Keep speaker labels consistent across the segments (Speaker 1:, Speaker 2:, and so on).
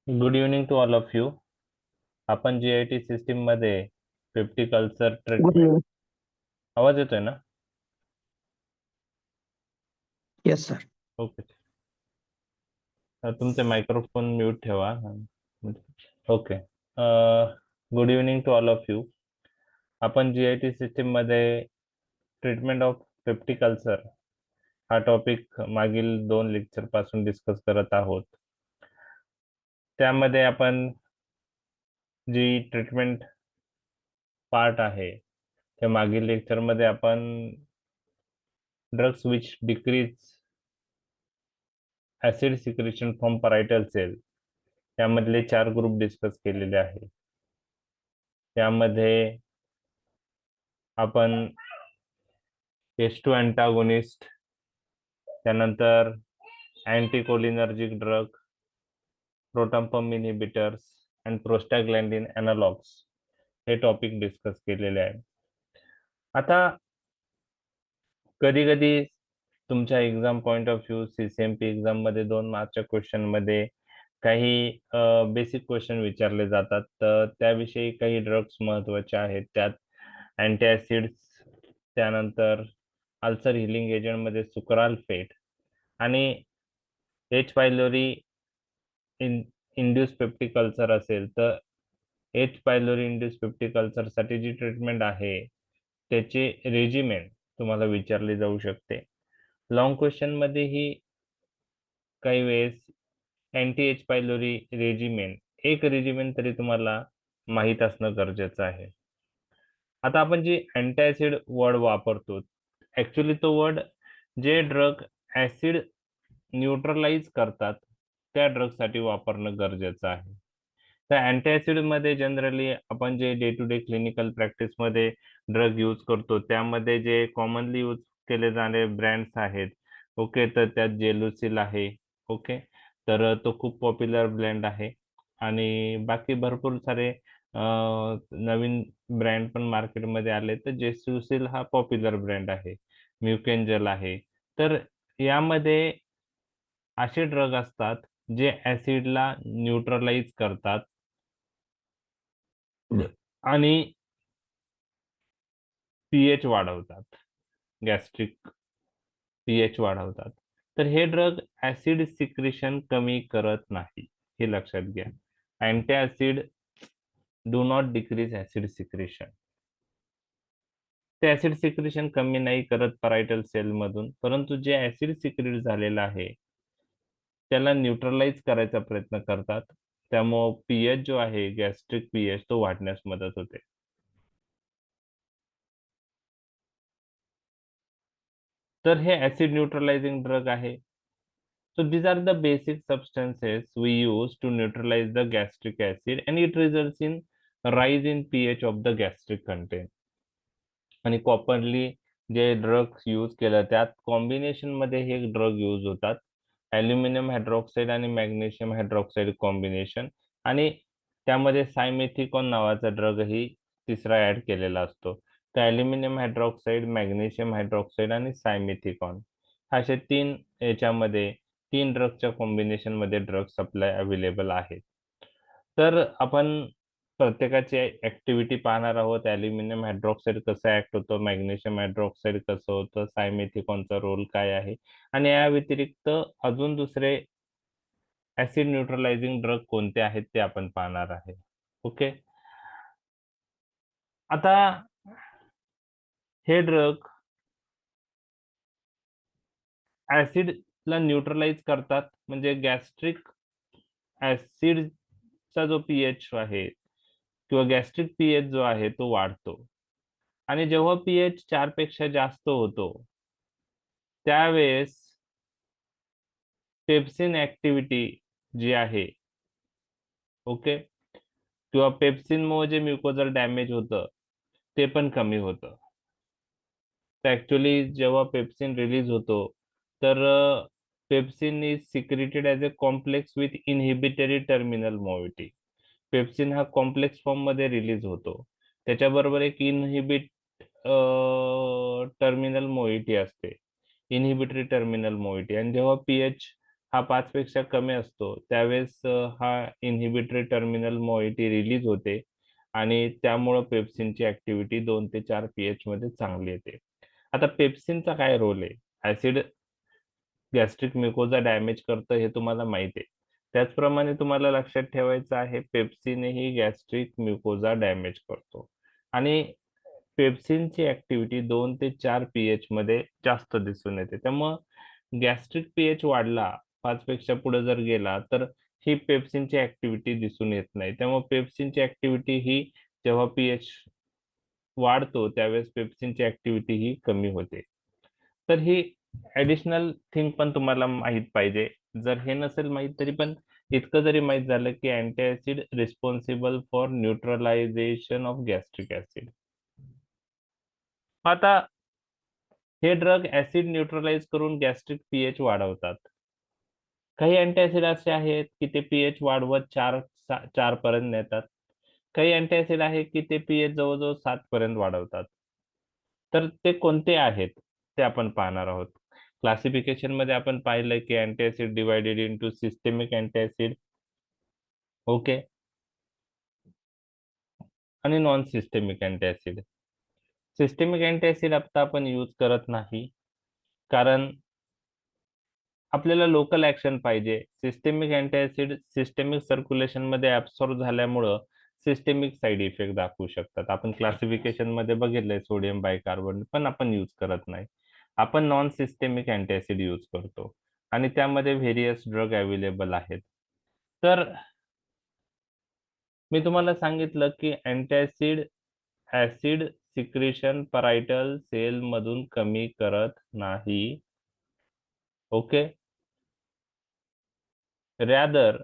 Speaker 1: Good evening to all of you. आपण GIT system मध्ये 50 culture
Speaker 2: good
Speaker 1: treatment.
Speaker 2: Evening.
Speaker 1: आवाज येतोय ना?
Speaker 2: Yes sir.
Speaker 1: ओके. तुमचे मायक्रोफोन म्यूट ठेवा. Okay. Good evening to all of you. आपण GIT सिस्टीम मध्ये ट्रीटमेंट ऑफ 50 कल्चर हा टॉपिक मागील 2 लेक्चर पासून डिस्कस करत आहोत. त्यामध्ये आपण जी ट्रीटमेंट पार्ट आहे त्या मागील लेक्चर मध्ये आपण drugs which decrease acid secretion from parietal cell त्यामधले 4 ग्रुप डिस्कस केलेले आहे. त्यामध्ये आपण H2 अँटागोनिस्ट, त्यानंतर anticholinergic drug, proton pump inhibitors and prostaglandin analogues हे टॉपिक डिस्कस केलेले आहे. आता कधी कधी तुमच्या exam point of view CCMP exam मध्ये 2 मार्कच्या क्वेश्चन मध्ये काही बेसिक क्वेश्चन विचारले जातात. तर त्याविषयी काही ड्रग्स महत्वाचे आहेत. त्यात अँटीऍसिड्स, त्यानंतर अल्सर हिलिंग एजंट मध्ये सुक्राल्फेट आणि H pylori induced peptic culture असेल तर H pylori induced peptic culture साठी जी ट्रीटमेंट आहे त्याचे रेजिमेंट तुम्हाला विचारले जाऊ शकते. लॉंग क्वेश्चन मध्येही काही वेळेस अँटी एच पायलोरी एक रेजिमेंट तरी तुम्हाला माहीत असणं गरजेचं आहे. आता आपण जी अँटासिड वर्ड वापरतो, ऍक्च्युली तो वर्ड जे ड्रग ऍसिड न्यूट्रलाइज करतात त्या ड्रग साठी वापरणं गरजेचं आहे. तर अँटासिड मध्ये जनरली आपण जे day to day clinical practice मध्ये ड्रग यूज करतो त्यामध्ये जे कॉमनली यूज केले जाणारे ब्रँड्स आहेत. ओके, तर त्यात जेलुसिल आहे. ओके, तर तो खूप पॉप्युलर ब्रँड आहे आणि बाकी भरपूर सारे नवीन ब्रँड पण मार्केटमध्ये आले. तर जेलुसिल हा पॉप्युलर ब्रँड आहे. म्युकेंजल आहे. तर यामध्ये असे ड्रग असतात जे ऍसिडला न्यूट्रलाइज करतात आणि पीएच वाढवतात, गॅस्ट्रिक पीएच वाढवतात. तर हे ड्रग ऍसिड सिक्रेशन कमी करत नाही, हे लक्षात घ्या. Antacid do not decrease acid secretion. ते ऍसिड सिक्रेशन कमी नाही करत परायटल सेल मधून, परंतु जे ऍसिड सिक्रेट झालेलं आहे त्याला न्यूट्रलाइज करायचा प्रयत्न करतात. त्यामुळं पीएच जो आहे, गॅस्ट्रिक पीएच, तो वाढण्यास मदत होते. तर हे ऍसिड न्यूट्रलाइजिंग ड्रग आहे. So these are the basic substances we use to neutralize the gastric acid and it results in rise in pH of the gastric content. आणि कॉमनली जे ड्रग्स यूज केलं त्यात कॉम्बिनेशन मध्ये हे drug use होतात. Aluminium hydroxide आणि magnesium hydroxide combination, आणि त्यामध्ये सायमेथिकॉन नावाचा ड्रग ही तिसरा ऍड केलेला असतो. तर ॲल्युमिनियम हायड्रॉक्साईड, मॅग्नेशियम हायड्रॉक्साईड आणि सायमेथिकॉन असे 3 याच्यामध्ये 3 ड्रगच्या कॉम्बिनेशन मध्ये ड्रग सप्लाय अवेलेबल आहेत. तर आपण प्रत्येकाची ऍक्टिव्हिटी पाहणार आहोत. ॲल्युमिनियम हायड्रॉक्साईड कसं ऍक्ट होतं, मॅग्नेशियम हायड्रॉक्साईड कसं होतं, सायमेथिकॉनचा रोल काय आहे, आणि या व्यतिरिक्त अजून दुसरे ऍसिड न्यूट्रलायझिंग ड्रग कोणते आहेत ते आपण पाहणार आहे. ओके, आता हे ड्रग ऍसिडला न्यूट्रलाइज करतात, म्हणजे गॅस्ट्रिक ऍसिडचा जो पीएच आहे किंवा गॅस्ट्रिक पीएच जो आहे तो वाढतो. आणि जेव्हा पीएच 4 पेक्षा जास्त होतो त्यावेळेस पेप्सिन ऍक्टिव्हिटी जी आहे, ओके, किंवा पेप्सिनमुळे जे म्युकोजल डॅमेज होतं ते पण कमी होतं. तर ऍक्च्युली जेव्हा पेप्सिन रिलीज होतो तर pepsin is secreted as a complex with inhibitory terminal moiety. Pepsin हा कॉम्प्लेक्स फॉर्म मध्ये रिलीज होतो. त्याच्याबरोबर एक टर्मिनल मोइटी असते, इनहिबिटरी टर्मिनल मोइटी. आणि जेव्हा पीएच हा 5 पेक्षा कमी असतो त्यावेळेस हा इन्हिबिटरी टर्मिनल मोइटी रिलीज होते आणि त्यामुळं पेप्सिनची ऍक्टिव्हिटी 2 ते 4 पीएच मध्ये चांगली येते. आता पेप्सिनचा काय रोल आहे? ऍसिड गॅस्ट्रिक म्युकोजा डॅमेज करतं हे तुम्हाला माहिती आहे. त्याचप्रमाणे तुम्हाला लक्षात ठेवायचं आहे पेप्सिनही गॅस्ट्रिक म्युकोजा डॅमेज करतो आणि पेप्सिनची ऍक्टिव्हिटी 2 ते 4 पीएच मध्ये जास्त दिसून येते. त्यामुळं गॅस्ट्रिक पीएच वाढला 5 पेक्षा पुढे जर गेला तर ही पेप्सिनची ऍक्टिव्हिटी दिसून येत नाही. त्यामुळे पेप्सिनची ऍक्टिव्हिटी ही जेव्हा पीएच वाढतो त्यावेळेस पेप्सिनची ऍक्टिव्हिटी ही कमी होते. तर ही ऍडिशनल थिंग पण तुम्हाला माहित पाहिजे. जर हे नसेल माहित तरी पण इतकं जरी माहित झालं की antacid responsible for neutralisation of gastric acid. आता हे ड्रग ऍसिड न्यूट्रलाइज करून गॅस्ट्रिक पीएच वाढवतात. काही अँटीऍसिड असे आहेत की ते पीएच वाढवत 4 पर्यंत नेतात. काही अँटीऍसिड आहे की ते पीएच जवळजवळ 7 पर्यंत वाढवतात. तर ते कोणते आहेत ते आपण पाहणार आहोत. क्लासिफिकेशन मध्ये आपण पाहिलं की अँटीऍसिड डिवायडेड इंटू सिस्टेमिक अँटीऍसिड, ओके, आणि नॉन सिस्टेमिक अँटीऍसिड. सिस्टेमिक अँटीऍसिड आता आपण यूज करत नाही कारण आपल्याला लोकल ऍक्शन पाहिजे. सिस्टेमिक अँटीऍसिड सिस्टेमिक सर्क्युलेशन मध्ये ऍब्सॉर्ब झाल्यामुळं सिस्टेमिक साईड इफेक्ट दाखवू शकतात. आपण क्लासिफिकेशन मध्ये बघितलंय सोडियम बायकार्बोनेट, पण आपण यूज करत नाही. आपण नॉन सिस्टेमिक अँटीऍसिड यूज करतो आणि त्यामध्ये व्हेरियस ड्रग अवेलेबल आहेत. तर मी तुम्हाला सांगितलं की अँटीऍसिड ऍसिड सिक्रेशन परायटल सेल मधून कमी करत नाही. ओके, रॅदर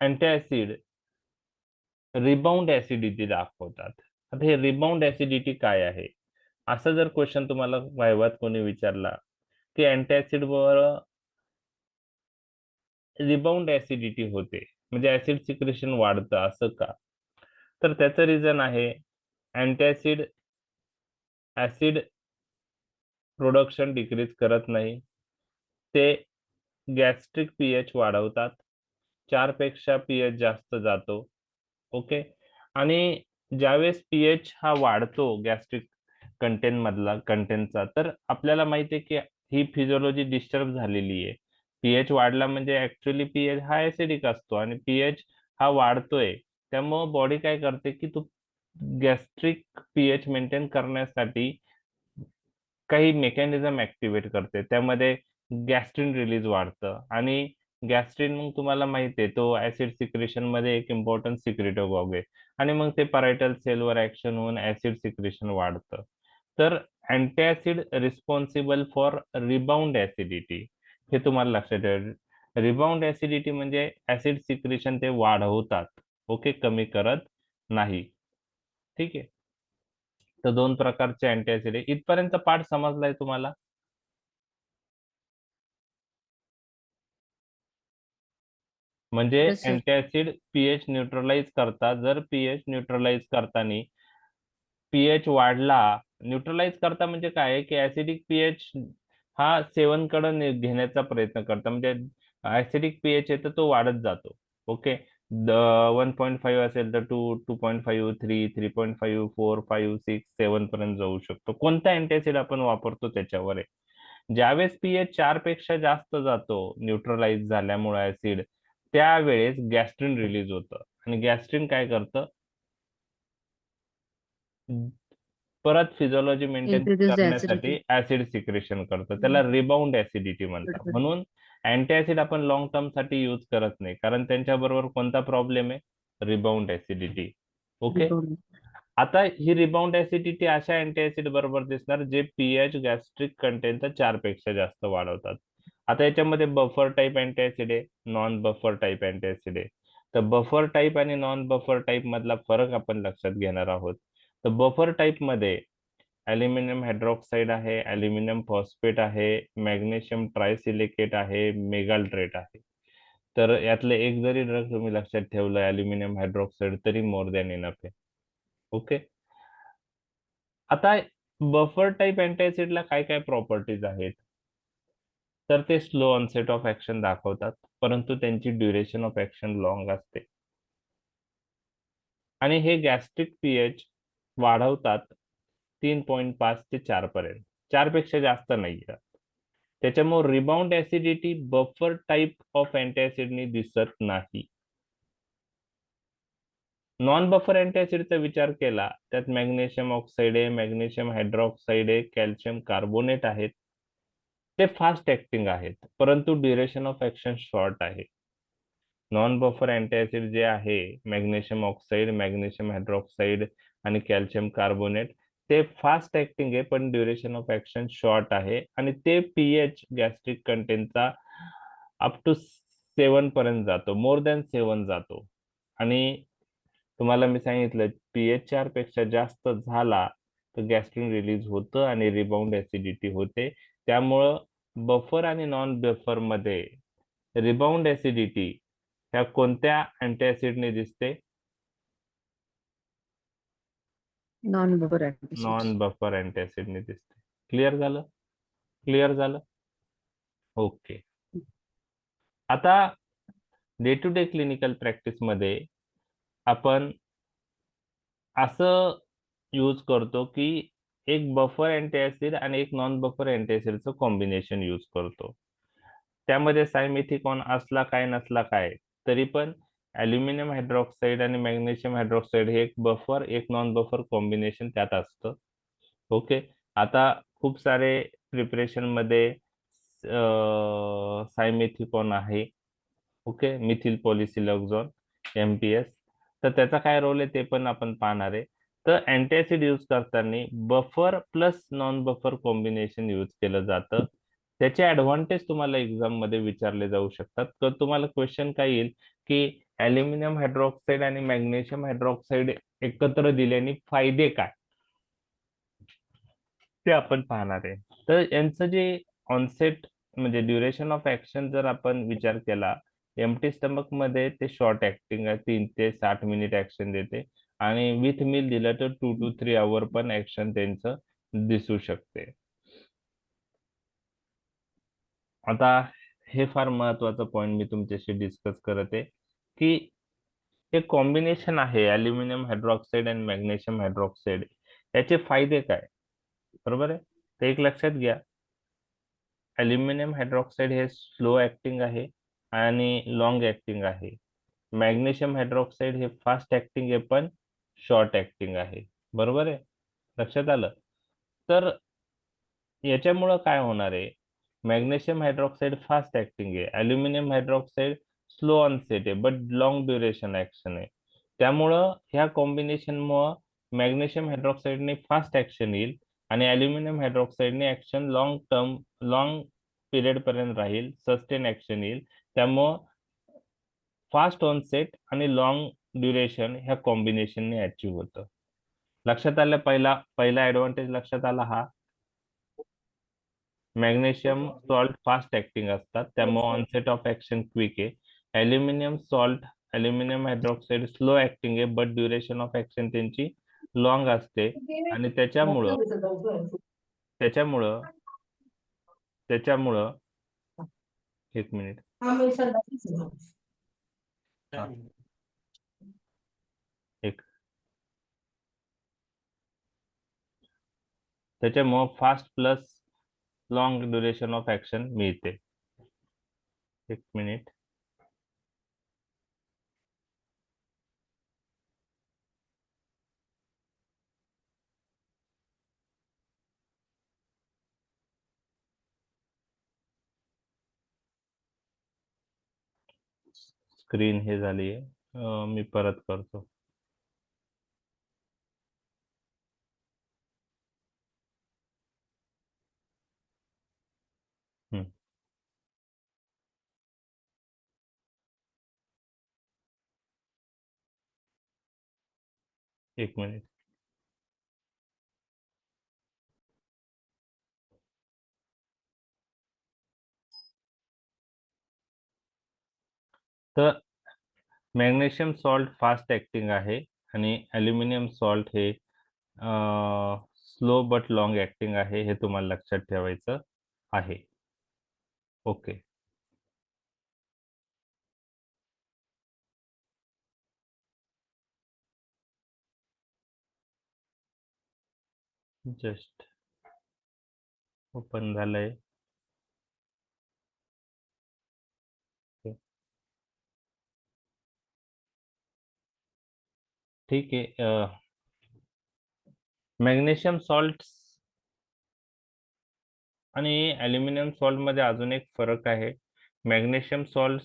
Speaker 1: अँटीऍसिड रिबाउंड ऍसिडिटी दाखवतात. आता हे रिबाउंड ऍसिडिटी काय आहे? असा जर क्वेश्चन तुम्हाला वायवात कोणी विचारला की अँटीऍसिड वर रिबाउंड ऍसिडिटी होते म्हणजे ऍसिड सिक्रेशन वाढतं असं का? तर त्याचं रिझन आहे अँटीऍसिड ऍसिड प्रोडक्शन डिक्रीज करत नाही. ते गॅस्ट्रिक पीएच वाढवतात. 4 पेक्षा पीएच जास्त जातो. ओके, आणि ज्यावेळेस पीएच हा वाढतो गॅस्ट्रिक कंटेंटचा तर आपल्याला माहिती आहे की ही फिजिओलॉजी डिस्टर्ब झालेली आहे. पीएच वाढला म्हणजे ऍक्च्युअली पीएच हा ऍसिडिक असतो आणि पीएच हा वाढतोय. त्यामुळं बॉडी काय करते की तो गॅस्ट्रिक पीएच मेंटेन करण्यासाठी काही मेकॅनिझम ऍक्टिव्हेट करते. त्यामध्ये गॅस्ट्रिन रिलीज वाढतं आणि गॅस्ट्रिन मग तुम्हाला माहिती आहे तो ऍसिड सिक्रेशन मध्ये एक इम्पॉर्टंट सिक्रेटोगॉग आहे आणि मग ते परायटल सेलवर ऍक्शन होऊन ऍसिड सिक्रेशन वाढतं. तर अँटीऍसिड रिस्पॉन्सिबल फॉर रिबाउंड ऍसिडिटी हे तुम्हाला लक्षात ठेवायचं. रिबाउंड ऍसिडिटी म्हणजे ऍसिड सिक्रेशन ते वाढवतात, ओके, कमी करत नाही. ठीक आहे, तर 2 प्रकारचे अँटीऍसिड आहे. इथपर्यंत पाठ समजलाय तुम्हाला? म्हणजे
Speaker 2: Yes, sir.
Speaker 1: अँटीऍसिड पीएच न्यूट्रलाइज करतात. जर पीएच न्यूट्रलाइज करताना पीएच वाढला, न्यूट्रलाइज करता म्हणजे काय आहे की ऍसिडिक पीएच हा 7 कडे घेण्याचा प्रयत्न करता म्हणजे ऍसिडिक पीएच आहे तर तो वाढत जातो. ओके, 1.5 असेल तर 2, 2.5, 3, 3.5, 4, 5, 6, 7 पर्यंत जाऊ शकतो. कोणता अँटीऍसिड आपण वापरतो त्याच्यावर आहे. ज्यावेळेस पीएच 4 पेक्षा जास्त जातो न्यूट्रलाइज झाल्यामुळे ऍसिड, त्यावेळेस गॅस्ट्रिन रिलीज होतं आणि गॅस्ट्रिन काय करतं? परत फिजिओलॉजी मेंटेन
Speaker 2: Introduce the
Speaker 1: करण्यासाठी
Speaker 2: acidity.
Speaker 1: ऍसिड सिक्रेशन करतं. त्याला रिबाउंड ऍसिडिटी
Speaker 2: Good,
Speaker 1: म्हणतात.
Speaker 2: good.
Speaker 1: म्हणून अँटीऍसिड आपण लॉंग टर्म साठी यूज करत नाही कारण त्यांच्याबरोबर कोणता प्रॉब्लेम आहे? Rebound acidity. Okay,
Speaker 2: Rebound.
Speaker 1: आता ही रिबाउंड ऍसिडिटी अशा अँटीऍसिड बरोबर दिसणार जे पीएच गॅस्ट्रिक कंटेंटचा 4 पेक्षा जास्त वाढवतात. आता याच्यामध्ये बफर टाईप अँटीऍसिड आहे, नॉन बफर टाईप अँटीऍसिड आहे. तर बफर टाईप आणि नॉन बफर टाईप मधला फरक आपण लक्षात घेणार आहोत. तर बफर टाईप मध्ये अल्युमिनियम हायड्रॉक्साईड आहे, अल्युमिनियम फॉस्फेट आहे, मॅग्नेशियम ट्रायसिलिकेट आहे, मेगाल्ट्रेट आहे. तर यातले एक जरी ड्रग तुम्ही लक्षात ठेवलं अल्युमिनियम हायड्रॉक्साईड तरी मोर दॅन इनफ आहे. ओके, आता बफर टाईप अँटासिडला काय काय प्रॉपर्टीज आहेत, तर ते स्लो ऑनसेट ऑफ ऍक्शन दाखवतात, परंतु त्यांची ड्युरेशन ऑफ ऍक्शन लॉंग असते आणि हे गॅस्ट्रिक पीएच वाढवतात 3.5 ते 4 पर्यंत, 4 पेक्षा जास्त नाही. त्याच्यामुळे rebound acidity buffer type of अँटासिडनी दिसत नाही. नॉन बफर अँटासिडचा विचार केला, त्यात मॅग्नेशियम ऑक्साईड आहे, मॅग्नेशियम हायड्रॉक्साईड आहे, कॅल्शियम कार्बोनेट आहेत. ते फास्ट ऍक्टिंग आहेत, परंतु ड्युरेशन ऑफ ऍक्शन शॉर्ट आहे. नॉन बफर अँटासिड जे आहे, मॅग्नेशियम ऑक्साईड, मॅग्नेशियम हायड्रॉक्साईड आणि कॅल्शियम कार्बोनेट, ते फास्ट ऍक्टिंग आहे पण ड्युरेशन ऑफ ऍक्शन शॉर्ट आहे आणि ते पीएच गॅस्ट्रिक कंटेंटचा अप टू 7 पर्यंत जातो, मोर दॅन 7 जातो. आणि तुम्हाला मी सांगितलं पीएच 4 पेक्षा जास्त झाला तर गॅस्ट्रिन रिलीज होतं आणि रिबाउंड ऍसिडिटी होते. त्यामुळं बफर आणि नॉन बफर मध्ये रिबाउंड ऍसिडिटी ह्या कोणत्या अँटासिडने दिसते?
Speaker 2: Non buffer antacid.
Speaker 1: Non buffer अँटासिडने दिसते. क्लिअर झालं? क्लिअर झालं? ओके. आता day to day clinical practice मध्ये आपण असं यूज करतो की एक बफर अँटासिड आणि एक नॉन बफर अँटासिडचं कॉम्बिनेशन यूज करतो. त्यामध्ये सायमेथिकॉन असला काय नसला काय तरी पण अल्युमिनियम हायड्रॉक्साईड आणि मॅग्नेशियम हायड्रॉक्साईड हे एक बफर एक नॉन बफर कॉम्बिनेशन त्यात असतं. ओके. आता खूप सारे प्रिपरेशन मध्ये सायमेथिकॉन आहे. Okay, methyl polysiloxane MPS. तर त्याचा काय रोल आहे ते पण आपण पाहणार आहे. तर अँटासिड यूज करताना buffer plus non buffer combination use केलं जातं. त्याचे ऍडव्हान्टेज तुम्हाला एक्झाम मध्ये विचारले जाऊ शकतात. तर तुम्हाला क्वेश्चन काय येईल की अल्युमिनियम हायड्रॉक्साईड आणि मॅग्नेशियम हायड्रॉक्साईड एकत्र दिल्याने फायदे काय, ते आपण पाहणार आहे. तर यांचं जे ऑनसेट म्हणजे ड्युरेशन ऑफ ऍक्शन जर आपण विचार केला, एम्प्टी स्टमक मध्ये ते शॉर्ट ऍक्टिंग आहे, 3 ते 60 मिनिट ऍक्शन देते आणि विथ मील दिलं तर 2 to 3 आवर पण ऍक्शन त्यांचं दिसू शकते. आता हे फार महत्वाचं पॉइंट मी तुमच्याशी डिस्कस करत आहे की हे कॉम्बिनेशन आहे अल्युमिनियम हायड्रॉक्साईड आणि मॅग्नेशियम हायड्रॉक्साईड, याचे फायदे काय, बरोबर आहे. तर एक लक्षात घ्या, अल्युमिनियम हायड्रॉक्साईड हे स्लो ऍक्टिंग आहे आणि लॉंग ऍक्टिंग आहे. मॅग्नेशियम हायड्रॉक्साईड हे फास्ट ऍक्टिंग आहे पण शॉर्ट ऍक्टिंग आहे. बरोबर आहे, लक्षात आलं. तर याच्यामुळं काय होणार आहे, मॅग्नेशियम हायड्रॉक्साईड फास्ट ऍक्टिंग आहे, अल्युमिनियम हायड्रॉक्साईड स्लो ऑनसेट आहे बट लॉंग ड्युरेशन ऍक्शन आहे. त्यामुळं ह्या कॉम्बिनेशनमुळं मॅग्नेशियम हायड्रॉक्साईडने फास्ट ऍक्शन येईल आणि अल्युमिनियम हायड्रॉक्साईडने action long term long period पर्यंत राहील, सस्टेन ऍक्शन येईल. त्यामुळं फास्ट ऑनसेट आणि लॉंग ड्युरेशन ह्या कॉम्बिनेशनने अचीव्ह होतं. लक्षात आलं, पहिला पहिला ऍडव्हान्टेज लक्षात आला हा. मॅग्नेशियम सॉल्ट फास्ट ऍक्टिंग असतात त्यामुळे ऑनसेट ऑफ ऍक्शन क्विक आहे. Aluminium salt aluminium hydroxide slow acting आहे बट ड्युरेशन ऑफ ऍक्शन त्यांची लॉंग असते आणि त्याच्यामुळं त्याच्यामुळं त्याच्यामुळं एक मिनिट. हा, एक त्याच्यामुळं fast plus long duration of action मिळते. एक मिनिट. स्क्रीन हे झाली आहे, मी परत करतो. हम्म. एक मिनिट. तर मॅग्नेशियम सॉल्ट फास्ट ऍक्टिंग आहे आणि अल्युमिनियम सॉल्ट हे स्लो बट लॉंग ऍक्टिंग आहे, हे तुम्हाला लक्षात ठेवायचं आहे. ओके. जस्ट ओपन झालंय. ठीक आहे. मॅग्नेशियम सॉल्ट आणि ॲल्युमिनियम सॉल्ट मध्ये अजून एक फरक आहे. मॅग्नेशियम सॉल्ट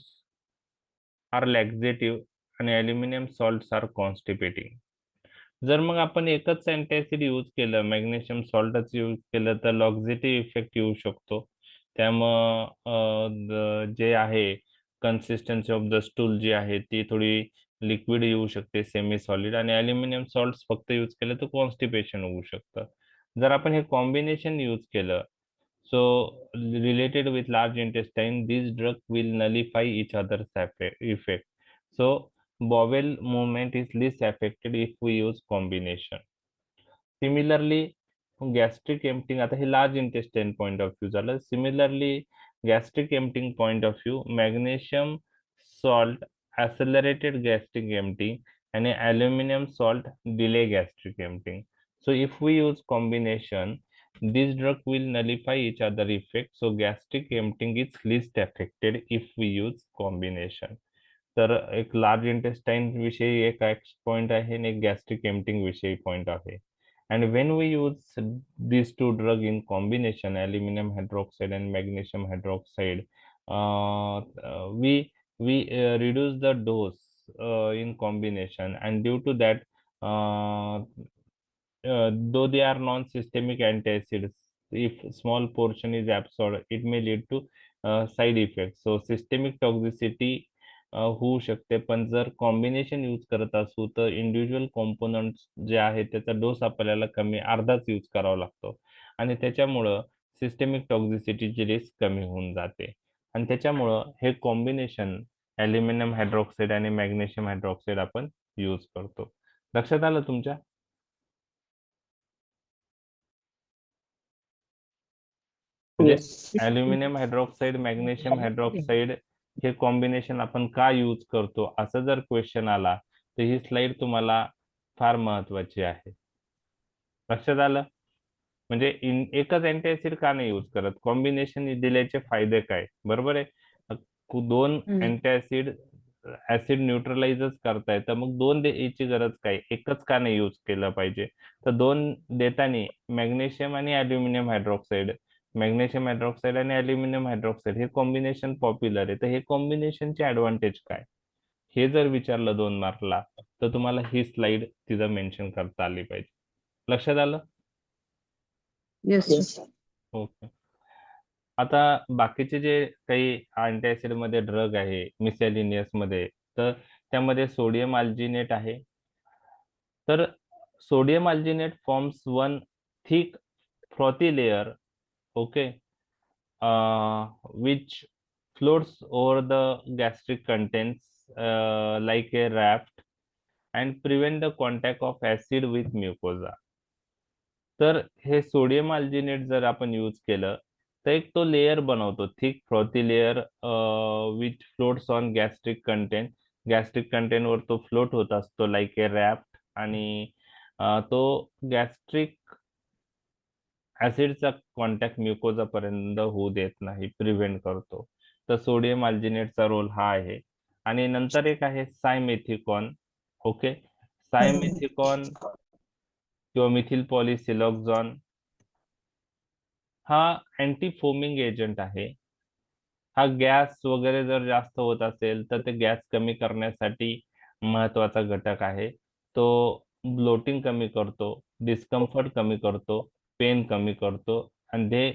Speaker 1: आर लॅक्झेटिव्ह आणि ॲल्युमिनियम सॉल्ट्स आर कॉन्स्टिपेटिंग. जर मग आपण एकच अँटॅसिड यूज केलं, मॅग्नेशियम सॉल्टच यूज केलं, तर लॉक्झेटिव्ह इफेक्ट येऊ शकतो. त्यामुळं जे आहे कन्सिस्टन्सी ऑफ द स्टूल जी आहे ती थोडी लिक्विड येऊ शकते, सेमी सॉलिड. आणि ॲल्युमिनियम सॉल्ट्स फक्त यूज केलं तर कॉन्स्टिपेशन होऊ शकतं. जर आपण हे कॉम्बिनेशन यूज केलं, so related with large intestine, these drug will nullify each other's effect. So bowel movement is less affected if we use combination. Similarly, gastric emptying, आता हे large intestine point of view झालं. Similarly, gastric emptying point of view, magnesium salt accelerated gastric emptying and aluminum salt delay gastric emptying. So if we use combination, this drug will nullify each other effect. So gastric emptying is least affected if we use combination. तर एक large intestine विषयी एक point आहे आणि एक gastric emptying विषयी point आहे. And when we use these two drugs in combination, aluminum hydroxide and magnesium hydroxide, we reduce the dose in combination, and due to that, though they are non-systemic antacids, if small portion is absorbed, it may lead to side effects. So systemic toxicity होऊ शकते. पण जर combination use करत असू तर individual components जे आहेत त्याचा डोस आपल्याला कमी, अर्धाच यूज करावा लागतो आणि त्याच्यामुळं सिस्टेमिक टॉक्झिसिटीची रिस्क कमी होऊन जाते. आणि त्याच्यामुळं हे कॉम्बिनेशन ॲल्युमिनियम हायड्रॉक्साईड आणि मॅग्नेशियम हायड्रॉक्साईड आपण यूज करतो. लक्षात आलं तुमच्या? म्हणजे ॲल्युमिनियम हायड्रॉक्साईड, मॅग्नेशियम हायड्रॉक्साईड हे कॉम्बिनेशन आपण का यूज करतो, असं जर क्वेश्चन आला तर ही स्लाइड तुम्हाला फार महत्वाची आहे. लक्षात आलं? म्हणजे एकच अँटीऍसिड का नाही यूज करत, कॉम्बिनेशन दिल्याचे फायदे काय, बरोबर आहे. दोन अँटीऍसिड ऍसिड न्यूट्रलाइजच करताय, तर मग दोन याची गरज काय, एकच का नाही यूज केलं पाहिजे. तर दोन देताना मॅग्नेशियम आणि ॲल्युमिनियम हायड्रॉक्साईड, मॅग्नेशियम हायड्रॉक्साईड आणि ॲल्युमिनियम हायड्रॉक्साईड हे कॉम्बिनेशन पॉप्युलर आहे. तर हे कॉम्बिनेशनचे ऍडव्हान्टेज काय, हे जर विचारलं 2 मार्कला, तर तुम्हाला ही स्लाइड तिथं मेन्शन करता आली पाहिजे. लक्षात आलं?
Speaker 2: येस.
Speaker 1: ओके. आता बाकीचे जे काही अँटीऍसिड मध्ये ड्रग आहे मिसॅलिनियस मध्ये, तर त्यामध्ये सोडियम अल्जिनेट आहे. तर sodium alginate forms one thick frothy layer, okay, which floats over the gastric contents like a raft and prevent the contact of acid with mucosa. तर हे सोडियम अल्जिनेट जर आपण यूज केलं तर एक तो लेयर बनवतो, thick frothy layer which floats on gastric content. Gastric content वर तो फ्लोट होत असतो लाईक ए रॅफ्ट, आणि तो गॅस्ट्रिक ऍसिडचा कॉन्टॅक्ट म्युकोजा पर्यंत होऊ देत नाही, प्रिव्हेंट करतो. तर सोडियम अल्जिनेटचा रोल हा आहे. आणि नंतर एक आहे सायमेथिकॉन. ओके, सायमेथिकॉन किंवा मिथिल पॉलिसिलॉक्झॉन हा अँटी फोमिंग एजंट आहे. हा गॅस वगैरे जर जास्त होत असेल तर ते गॅस कमी करण्यासाठी महत्वाचा घटक आहे. तो ब्लोटिंग कमी करतो, डिस्कम्फर्ट कमी करतो, पेन कमी करतो. आणि हे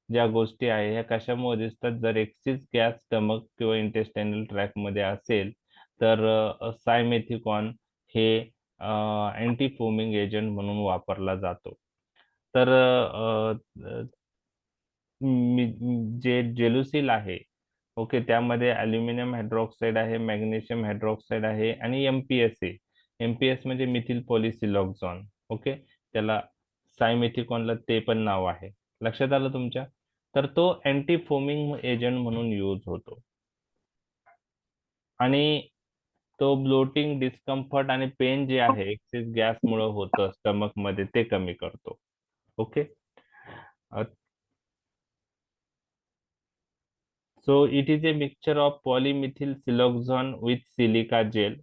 Speaker 1: ज्या गोष्टी आहे ह्या कशामुळे दिसतात, जर एक्सिस गॅस स्टमक किंवा इंटेस्टायनल ट्रॅक मध्ये असेल तर सायमेथिकॉन हे अँटी फोमिंग एजंट म्हणून वापरला जातो. तर जे जेलुसिल आहे, ओके, त्यामध्ये अल्युमिनियम हायड्रॉक्साईड आहे, मॅग्नेशियम हायड्रॉक्साईड आहे आणि एमपीएस आहे. एमपीएस म्हणजे मिथिल पॉलिसिलॉक्झॉन, ओके, त्याला सायमेथिकॉनला ते पण नाव आहे. लक्षात आलं तुमच्या? तर तो अँटी फोमिंग एजंट म्हणून यूज होतो. आणि तो ब्लोटिंग, डिस्कम्फर्ट आणि पेन जे आहे एक्सेस गॅसमुळे होतं स्टमक मध्ये ते कमी करतो. Okay. So it is a mixture of polymethyl siloxane with silica gel,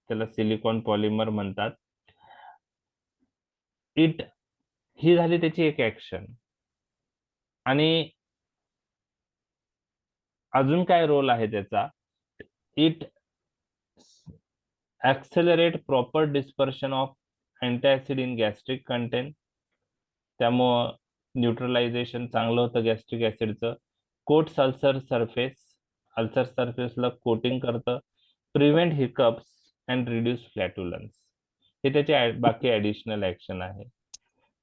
Speaker 1: त्याला सिलिकॉन पॉलिमर म्हणतात. ही झाली त्याची एक ऍक्शन. आणि अजून काय रोल आहे त्याचा? It accelerate proper dispersion of antacid in gastric content, त्यामुळं न्यूट्रलायझेशन चांगलं होतं गॅस्ट्रिक ऍसिडचं. कोट्स अल्सर सरफेसला कोटिंग करतं. Prevent hiccups and reduce flatulence, हे त्याचे बाकी ऍडिशनल ऍक्शन आहे.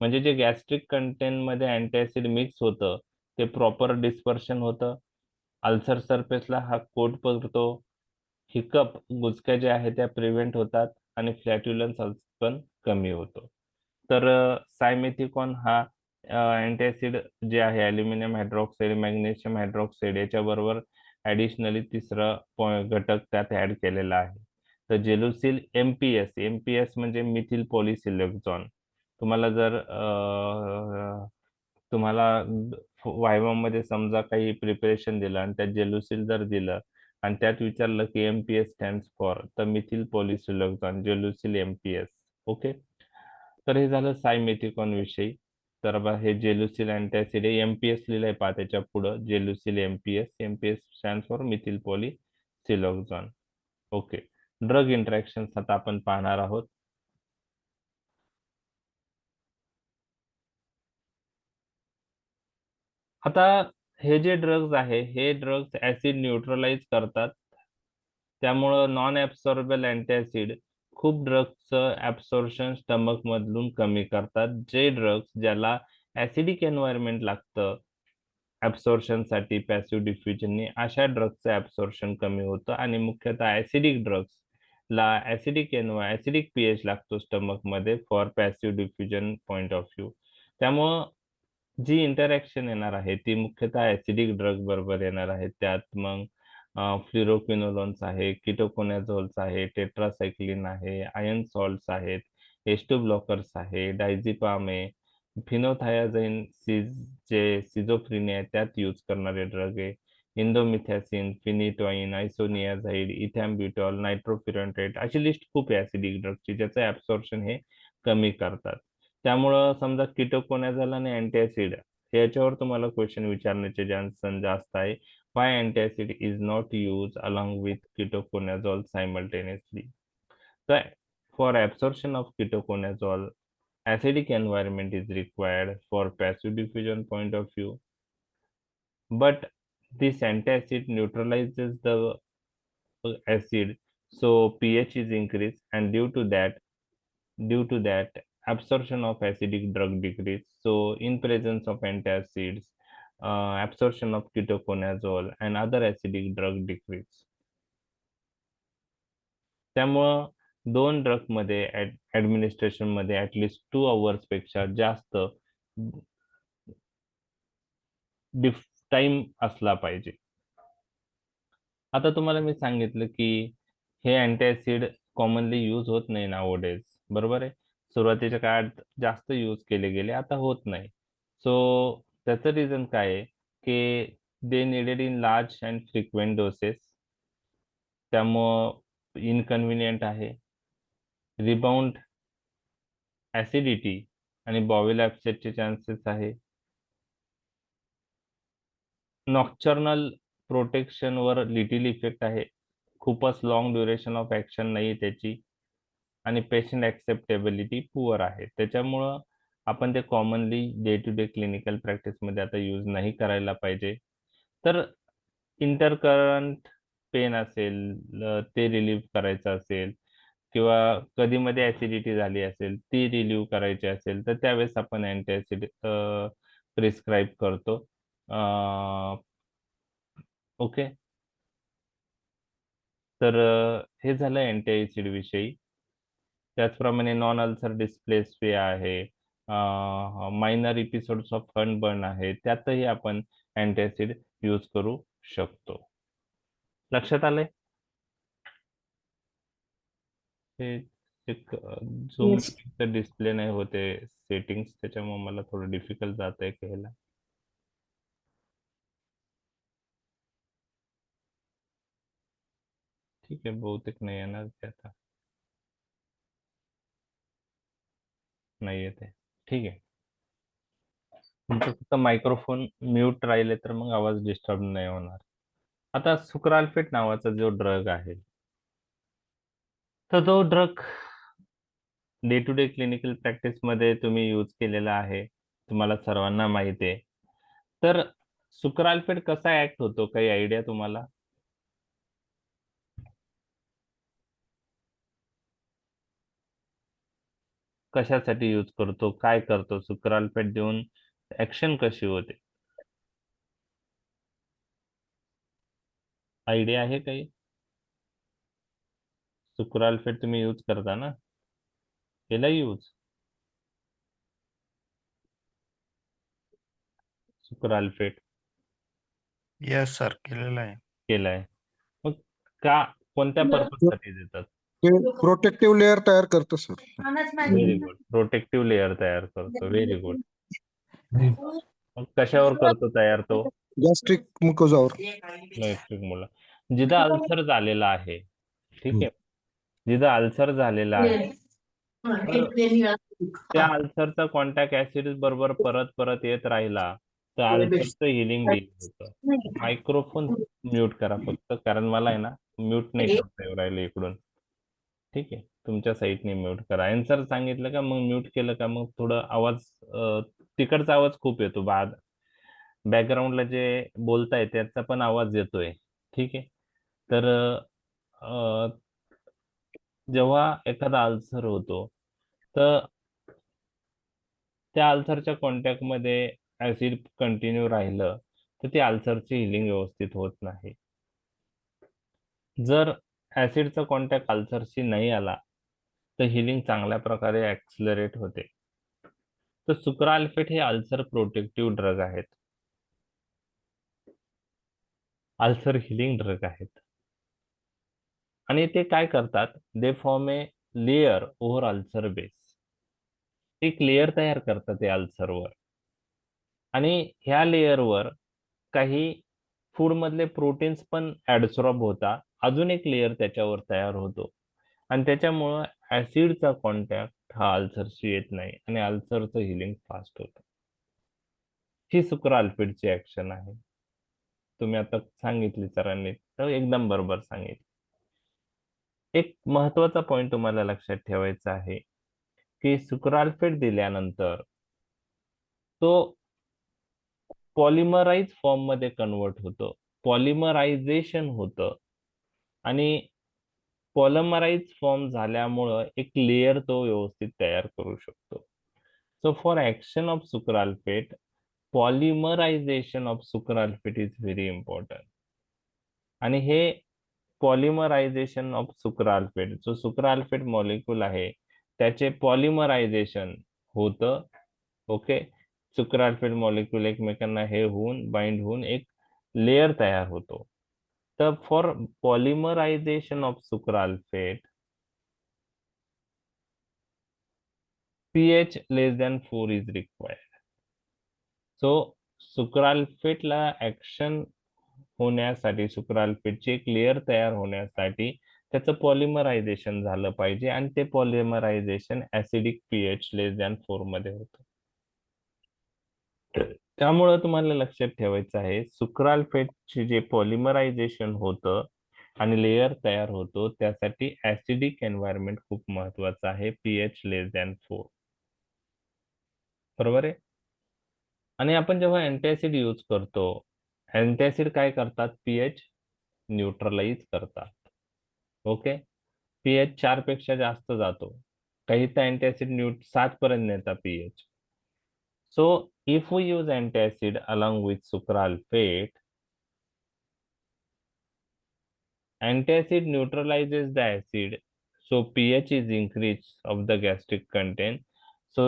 Speaker 1: म्हणजे जे गॅस्ट्रिक कंटेंट मध्ये अँटासिड मिक्स होतं ते प्रॉपर डिस्पर्शन होतं, अल्सर सरफेसला हा कोट पडतो, हिकअप गुचक्या ज्या आहेत त्या प्रिव्हेंट होतात आणि फ्लॅट्युलन्स पण कमी होतो. तर सायमेथिकॉन हा अँटासिड जे आहे अल्युमिनियम हायड्रॉक्साईड, मॅग्नेशियम हायड्रॉक्साईड याच्याबरोबर ऍडिशनली तिसरा घटक त्यात ऍड केलेला आहे. तर जेलुसिल एमपीएस म्हणजे मिथिल पॉलिसिलिकॉन. तुम्हाला जर तुम्हाला वायवा मध्ये समजा काही प्रिपरेशन दिलं आणि त्यात जेलुसिल जर दिलं आणि त्यात विचारलं की एमपीएस स्टँड फॉर, तर methyl polysilicon, Gelusil MPS. Okay. तर हे झालं सायमेथिकॉन विषयी. तर बा हे जेलुसिल अँटासिड एमपीएस लिहिलंय पहा त्याच्या पुढं, Gelusil MPS. MPS stand for methyl polysilicon. Okay. Drug interaction आता आपण पाहणार आहोत. आता हे जे ड्रग्ज आहे हे ड्रग्ज ऍसिड न्यूट्रलाइज करतात, त्यामुळं नॉन ऍब्सॉर्बेबल अँटासिड खूप ड्रग्जचं ऍब्सॉर्प्शन स्टमक मधून कमी करतात. जे ड्रग्ज ज्याला ऍसिडिक एन्व्हायरमेंट लागतं ऍब्सॉर्प्शन साठी पॅसिव्ह डिफ्युजनने, अशा ड्रग्जचं ऍब्सॉर्प्शन कमी होतं. आणि मुख्यतः ऍसिडिक ड्रग्ज ला ऍसिडिक पीएच लागतो स्टमक मध्ये for passive diffusion point of view. त्यामुळं जी इंटरॅक्शन येणार आहे ती मुख्यतः ऍसिडिक ड्रग बरोबर येणार आहे. त्यात मग फ्लुरोक्विनोलॉन्स आहे, किटोकोनॅझोल्स आहे, टेट्रासायक्लिन आहे, आयर्न सॉल्ट्स आहेत, H2 ब्लॉकर्स आहे, डायझिपाम आहे, फिनोथायाझाईन जे सिझोफ्रेनिया आहे त्यात यूज करणारे ड्रग आहे, इंडोमिथॅसिन, फिनिटोइन, आयसोनियाझाईड, इथॅम्ब्युटॉल, नायट्रोफिरॉन्टेट, अशी लिस्ट खूप आहे ऍसिडिक ड्रगची ज्याचं ऍब्सॉर्प्शन हे कमी करतात. त्यामुळं समजा किटोकोनॅझोल आणि अँटासिड याच्यावर तुम्हाला क्वेश्चन विचारण्याचे चान्सेस जास्त आहे. Why antacid is not use along with ketoconazole simultaneously? तर for absorption of ketoconazole, acidic environment is required for passive diffusion point of view, but this antacid neutralizes the acid, so pH is increased, and due to that absorption of acidic drug decrease. So in presence of antacids, absorption of ketoconazole and other acidic drug decrease. त्यामुळं दोन drug मध्ये administration मध्ये at least 2 hours पेक्षा जास्त time असला पाहिजे. आता तुम्हाला मी सांगितलं की हे अँटासिड कॉमनली यूज होत नाही नावडेज, बरोबर आहे. सुरुवातीच्या काळात जास्त यूज केले गेले, आता होत नाही. सो त्याचं रिझन काय आहे की दे needed in large and frequent doses, त्यामुळं इनकन्व्हिनियंट आहे. रिबाउंड ऍसिडिटी आणि बॉवेल चे चान्सेस आहे. Nocturnal protection were little effect आहे, खूपच लॉंग ड्युरेशन ऑफ ऍक्शन नाही त्याची. आणि पेशंट ऍक्सेप्टेबिलिटी पुअर आहे. त्याच्यामुळं आपण ते commonly day to day clinical practice मध्ये आता यूज नाही करायला पाहिजे. तर इंटरकरंट पेन असेल ते रिलीव्ह करायचं असेल, किंवा कधी मध्ये ऍसिडिटी झाली असेल ती रिलीव्ह करायची असेल, तर त्यावेळेस आपण अँटासिड प्रिस्क्राईब करतो. ओके. तर हे झालं अँटी ऍसिड विषयी. त्याचप्रमाणे नॉन अल्सर डिस्प्लेसिया आहे, मायनर एपिसोड्स ऑफ सनबर्न आहे, त्यातही आपण अँटॅसिड यूज करू शकतो. लक्षात आलंय? हे एक झूम
Speaker 2: Yes.
Speaker 1: डिस्प्ले नाही होते सेटिंग्स, त्याच्यामुळे मला थोडं डिफिकल्ट जात आहे घ्यायला. ठीक आहे, बहुतेक नाही येणार ते आता. नाही येते, ठीक आहे. तुमचं फक्त मायक्रोफोन म्यूट राहिले तर मग आवाज डिस्टर्ब नाही होणार. आता सुक्राल्फेट नावाचा जो ड्रग आहे, तर तो drug day to day clinical practice मध्ये तुम्ही यूज केलेला आहे, तुम्हाला सर्वांना माहिती आहे. तर सुक्राल्फेट कसा ऍक्ट होतो, काही आयडिया तुम्हाला? कशासाठी यूज करतो, काय करतो, सुक्राल्फेट देऊन ऍक्शन कशी होते, आयडिया आहे काही? सुक्राल्फेट तुम्ही यूज करता ना, केला यूज सुक्राल्फेट?
Speaker 3: येस सर, केलेलं आहे.
Speaker 1: केलाय. मग का, कोणत्या पर्पज साठी देतात?
Speaker 4: ते प्रोटेक्टिव्ह लेअर तयार करतं sir.
Speaker 1: Very good, protective layer तयार करतो, व्हेरी गुड. मग कशावर करतो तयार तो?
Speaker 4: गॅस्ट्रिक मुकोजावर.
Speaker 1: इलेक्ट्रिक मुलं, जिथं अल्सर झालेला आहे, ठीक आहे, जिथं अल्सर झालेला आहे, तर त्या अल्सरचा कॉन्टॅक्ट ऍसिड बरोबर परत परत येत राहिला तर अल्सरचं हिलिंग डिले होतं. मायक्रोफोन म्यूट करा फक्त, कारण मला आहे ना म्यूट नाही करता येऊ राहिलं इकडून. ठीक आहे, तुमच्या साईडने म्यूट करा. आन्सर सांगितलं का मग म्यूट केलं का मग थोडं आवाज तिकडचा आवाज खूप येतो, बाद बॅकग्राऊंडला जे बोलताय त्याचा पण आवाज येतोय. ठीक आहे, तर अ, जेव्हा एखादा अल्सर होतो तर त्या अल्सरच्या कॉन्टॅक्ट मध्ये ऍसिड कंटिन्यू राहिलं तर ते अल्सरची हिलिंग व्यवस्थित होत नाही. जर ऍसिडचा कॉन्टॅक्ट अल्सरशी नाही आला तर हिलिंग चांगल्या प्रकारे ऍक्सिलरेट होते. तर सुक्राल्फेट हे अल्सर प्रोटेक्टिव्ह ड्रग आहेत, अल्सर हिलिंग ड्रग आहेत. आणि ते काय करतात, they form a layer over ulcer base. एक लेयर तयार करतात ते अल्सरवर, आणि ह्या लेयरवर काही फूड मधले प्रोटीन्स पण ऍडसॉर्ब होता, अजून एक लेयर त्याच्यावर तयार होतो, आणि त्याच्यामुळं ऍसिडचा कॉन्टॅक्ट हा अल्सरशी येत नाही आणि अल्सरचं हिलिंग फास्ट होतं. ही सुक्राल्फेटची ऍक्शन आहे. तुम्ही आता सांगितली सरांनी तर एकदम बरोबर सांगितली. एक महत्वाचा पॉइंट तुम्हाला लक्षात ठेवायचा आहे की सुक्राल्फेट दिल्यानंतर तो पॉलिमराइज फॉर्म मध्ये कन्वर्ट होतो, पॉलिमरायझेशन होतं, आणि पॉलिमराइज फॉर्म झाल्यामुळं एक लेयर तो व्यवस्थित तयार करू शकतो. So for action of sucralfate, polymerization of sucralfate is very important. आणि हे पॉलिमरायझेशन ऑफ सुक्राल्फेट, जो सुक्राल्फेट मॉलिक्यूल आहे त्याचे पॉलिमरायझेशन होतं. ओके, सुक्राल्फेट मॉलिक्यूल एकमेकांना हे होऊन बाइंड होऊन एक लेयर तयार होतो. तर for polymerization of sucralfate pH less than 4 is required. So सुक्राल्फेटला ऍक्शन होण्यासाठी, सुक्राल्फेटची एक लेयर तयार होण्यासाठी त्याचं पॉलिमरायझेशन झालं पाहिजे, आणि ते पॉलिमरायझेशन ऍसिडिक pH लेस दॅन 4 मध्ये होतं. त्यामुळं तुम्हाला लक्षात ठेवायचं आहे, सुक्राल्फेटचे जे पॉलिमरायझेशन होतं आणि लेयर तयार होतो त्यासाठी ऍसिडिक एन्व्हायरमेंट खूप महत्वाचं आहे, pH लेस दॅन 4. बरोबर आहे. आणि आपण जेव्हा अँटॅसिड यूज करतो, अँटॅसिड काय करतात, pH न्यूट्रलाइज करतात. ओके, pH 4 पेक्षा जास्त जातो, काही तर अँटॅसिड 7 पर्यंत नेतात pH. So if we use antacid along with sucralfate, antacid neutralizes the acid, so pH is increased of the gastric content. So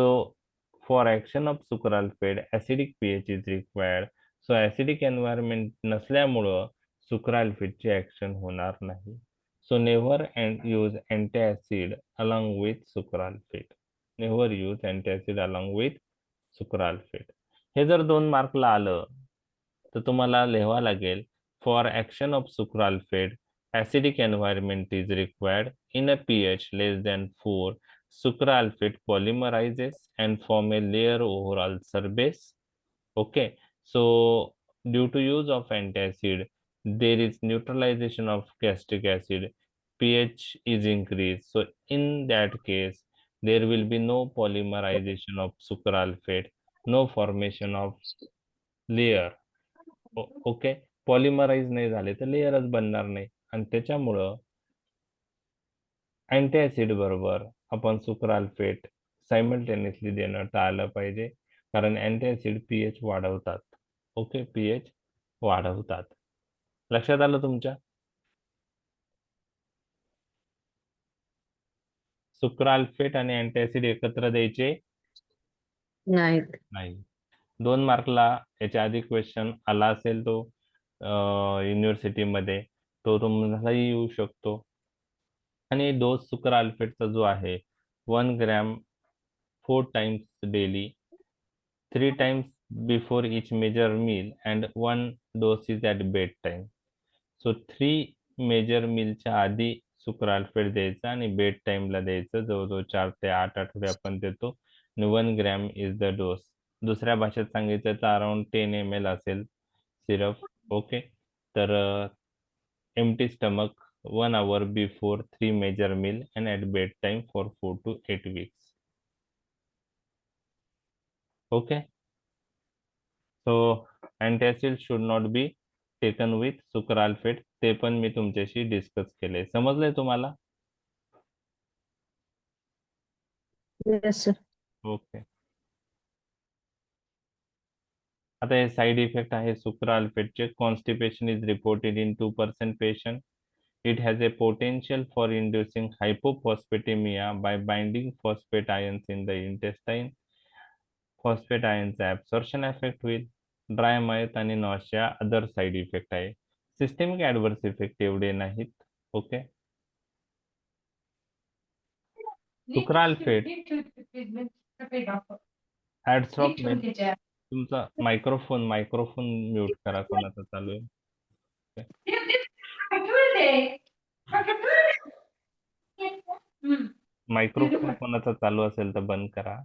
Speaker 1: for action of sucralfate acidic pH is required. So acidic environment नसल्यामुळं sucralfate action होणार नाही. So never use antacid along with sucralfate. Never use antacid along with sucralfate. हे जर 2 मार्कला आलं तर तुम्हाला लिहावं लागेल for action of sucralfate acidic environment is required in a pH less than 4. Sucralfate polymerizes and form a layer over ulcer base. Okay, so due to use of antacid, there is neutralization of gastric acid. pH is increased. So in that case, there will be no polymerization of sucralfate, no formation of layer. Okay, polymerase नाही झाले तर लेयरच बनणार नाही आणि त्याच्यामुळं अँटीऍसिड बरोबर आपण sucralfate simultaneously देणं टाळलं पाहिजे, कारण अँटीऍसिड पीएच वाढवतात. ओके, पीएच वाढवतात. लक्षात आलं तुमच्या? सुक्राल्फेट आणि अँटीऍसिड एकत्र द्यायचे
Speaker 2: नाही.
Speaker 1: नाही. 2 मार्कला याच्या आधी क्वेश्चन आला असेल तो युनिव्हर्सिटीमध्ये, तो तुम्हालाही येऊ शकतो. आणि डोस सुक्राल्फेटचा जो आहे 1 gram 4 times daily, 3 times before each major meal and 1 dose is at bed time. So 3 major मीलच्या आधी सुक्राल्फेट द्यायचं आणि बेड टाइमला द्यायचं. जवळजवळ 4 ते 8 आठवडे आपण देतो. 1 ग्रॅम इज द डोस. दुसऱ्या भाषेत सांगायचं तर अराउंड 10 ml असेल सिरप. ओके, तर empty stomach 1 hour before 3 major meal and at bedtime for 4 to 8 weeks. Okay, so antacid should not be taken with sucralfate. ते पण मी तुमच्याशी डिस्कस केले. समजलंय तुम्हाला?
Speaker 2: Yes, sir.
Speaker 1: ओके, आता हे साइड इफेक्ट आहे सुक्राल्फेटचे. Constipation is reported in 2% patient. It has a potential for inducing hypophosphatemia by binding phosphate ions in the intestine. Phosphate ions absorption effect होईल. ड्राय माउथ आणि nausea other side effect आहे. Systemic adverse effect एवढे नाहीत. Okay, sucralfate ऍडसॉप तुमचा microphone mute करा, कोणाचा चालू आहे. मायक्रोफोन कोणाचा चालू असेल तर बंद करा.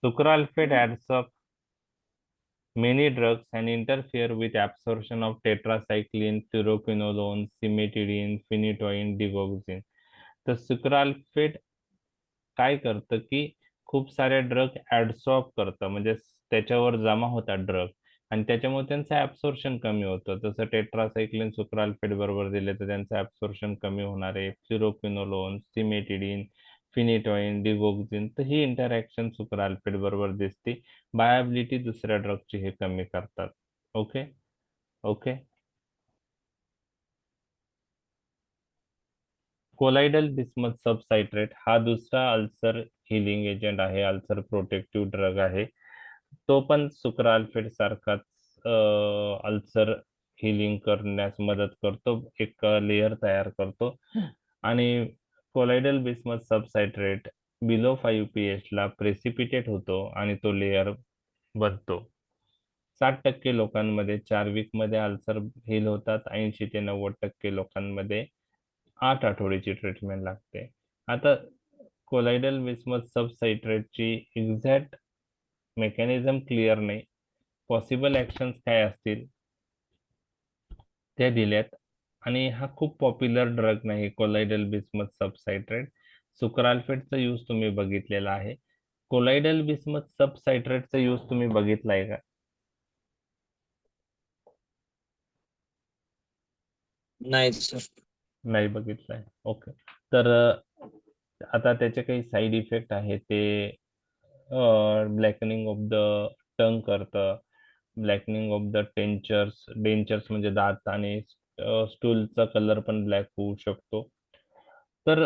Speaker 1: Sucralfate adds up many drugs and interfere with absorption of tetracycline, fluoroquinolone, cimetidine, phenytoin, digoxin. तर सुक्राल्फेट काय करतं की खूप सारे ड्रग ऍडसॉर्ब करतं, म्हणजे त्याच्यावर जमा होतात ड्रग आणि त्याच्यामुळे त्यांचं ऍब्सॉर्प्शन कमी होतं. जसं टेट्रासायक्लिन सुक्राल्फेट बरोबर दिले तर त्यांचं ऍब्सॉर्प्शन कमी होणार आहे. फ्लुरोक्विनोलोन, सिमेटिडिन, फिनिटॉइन, डिगोक्सिन, तर ही इंटरॅक्शन सुक्राल्फेट बरोबर दिसते. बायबिलिटी दुसऱ्या ड्रगची हे कमी करतात. ओके ओके, कोलाइडल बिस्मथ सबसायट्रेट हा दुसरा अल्सर हिलिंग एजंट आहे, अल्सर प्रोटेक्टिव्ह ड्रग आहे. तो पण सुक्राल्फेट सारखाच अल्सर हिलिंग करण्यास मदत करतो, एक लेयर तयार करतो. आणि कोलाइडल बिस्मथ सबसायट्रेट बिलो 5 pH ला प्रेसिपिटेट होतो आणि तो लेयर बनतो. 60% लोकांमध्ये 4 वीक मध्ये अल्सर हिल होतात. 80 ते 90% लोकांमध्ये 8 आठवड्याची ट्रीटमेंट लागते. आता कोलाइडल बिस्मथ सबसायट्रेटची एक्झॅक्ट मेकॅनिझम क्लिअर नाही. पॉसिबल ऍक्शन्स काय असतील ते दिल्यात आणि हा खूप पॉप्युलर ड्रग नाही कोलाइडल बिस्मथ सबसायट्रेट. सुक्राल्फेटचा यूज तुम्ही बघितलेला आहे. कोलाइडल बिस्मथ सबसायट्रेटचा यूज तुम्ही बघितलाय का?
Speaker 5: नाही सर.
Speaker 1: नाही बघितलाय. ओके, तर आता त्याचे काही साईड इफेक्ट आहे. ते ब्लॅकनिंग ऑफ द टंग करतं, ब्लॅकनिंग ऑफ द डेंचर्स म्हणजे दात आणि स्टूलचा कलर पण ब्लॅक होऊ शकतो. तर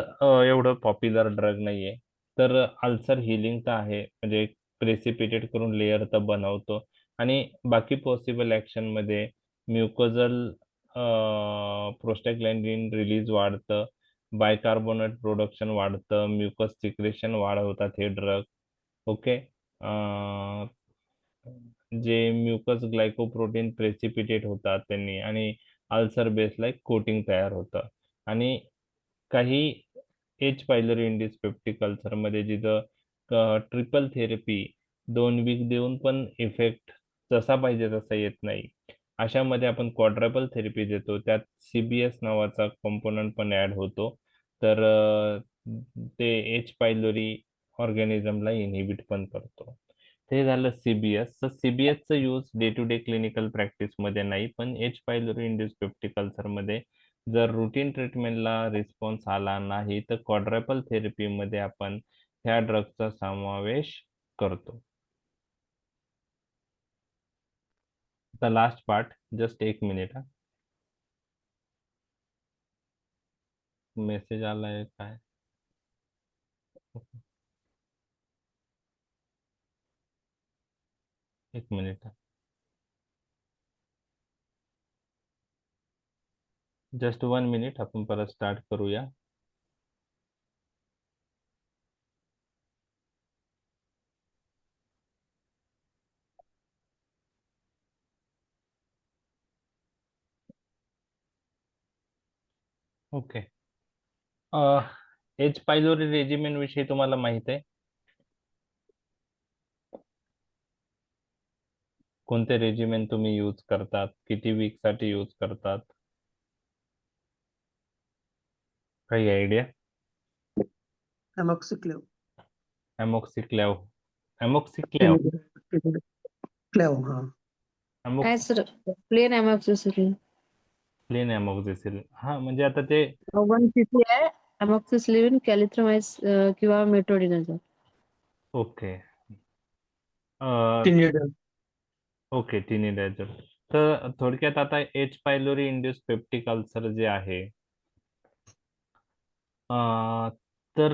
Speaker 1: एवढं पॉप्युलर ड्रग नाहीये. तर अल्सर हिलिंग तर आहे, म्हणजे प्रेसिपिटेट करून लेअर तर बनवतो. आणि बाकी पॉसिबल ऍक्शन मध्ये म्युकोजल प्रोस्टॅग्लॅन्डिन रिलीज वाढतं, बायकार्बोनेट प्रोडक्शन वाढतं, म्युकस सिक्रेशन वाढवतात हे ड्रग. ओके. जे म्युकस ग्लायकोप्रोटीन प्रेसिपिटेट होतात त्यांनी, आणि अल्सर बेसला एक कोटिंग तयार होतं. आणि काही H pylori Indus peptic ulcer मध्ये जिथं ट्रिपल थेरपी 2 वीक देऊन पण इफेक्ट जसा पाहिजे तसा येत नाही, अशामध्ये आपण क्वाड्रपल थेरपी देतो. त्यात CBS नावाचा कॉम्पोनंट पण ऍड होतो. तर ते एच पायलोरी ऑर्गॅनिझमला इनहिबिट पण करतो. ते झालं CBS. तर CBSचं use day to day clinical प्रॅक्टिसमध्ये नाही, पण एच पायलोरी इंड्यूस पेप्टिक अल्सरमध्ये जर रुटीन ट्रीटमेंटला रिस्पॉन्स आला नाही तर क्वाड्रपल थेरपीमध्ये आपण ह्या ड्रगचा समावेश करतो. The last part, just 1 minute. Message आलाय काय? 1 मिनिट. जस्ट 1 मिनिट, आपण परत स्टार्ट करूया. ओके. एच पायलोरी रेजिमेन विषयी तुम्हाला माहित आहे? कोणते रेजिमेन तुम्ही यूज करतात, किती वीक साठी यूज करतात, काही idea?
Speaker 6: Amoxiclav.
Speaker 1: Amoxiclav. Amoxiclav.
Speaker 6: Clav, हाँ.
Speaker 2: काय sir, plain amoxicillin
Speaker 1: plain amoxicillin. हा, म्हणजे आता ते
Speaker 2: 1 cc आहे. अमॉक्सिसिलिन, कॅलिथ्रोमाइस किंवा मेट्रोडिनाझोल.
Speaker 1: ओके.
Speaker 6: Tinidor.
Speaker 1: ओके, टिनिडाझोल. तर थोडक्यात आता H pylori induced peptic ulcer जे आहे, तर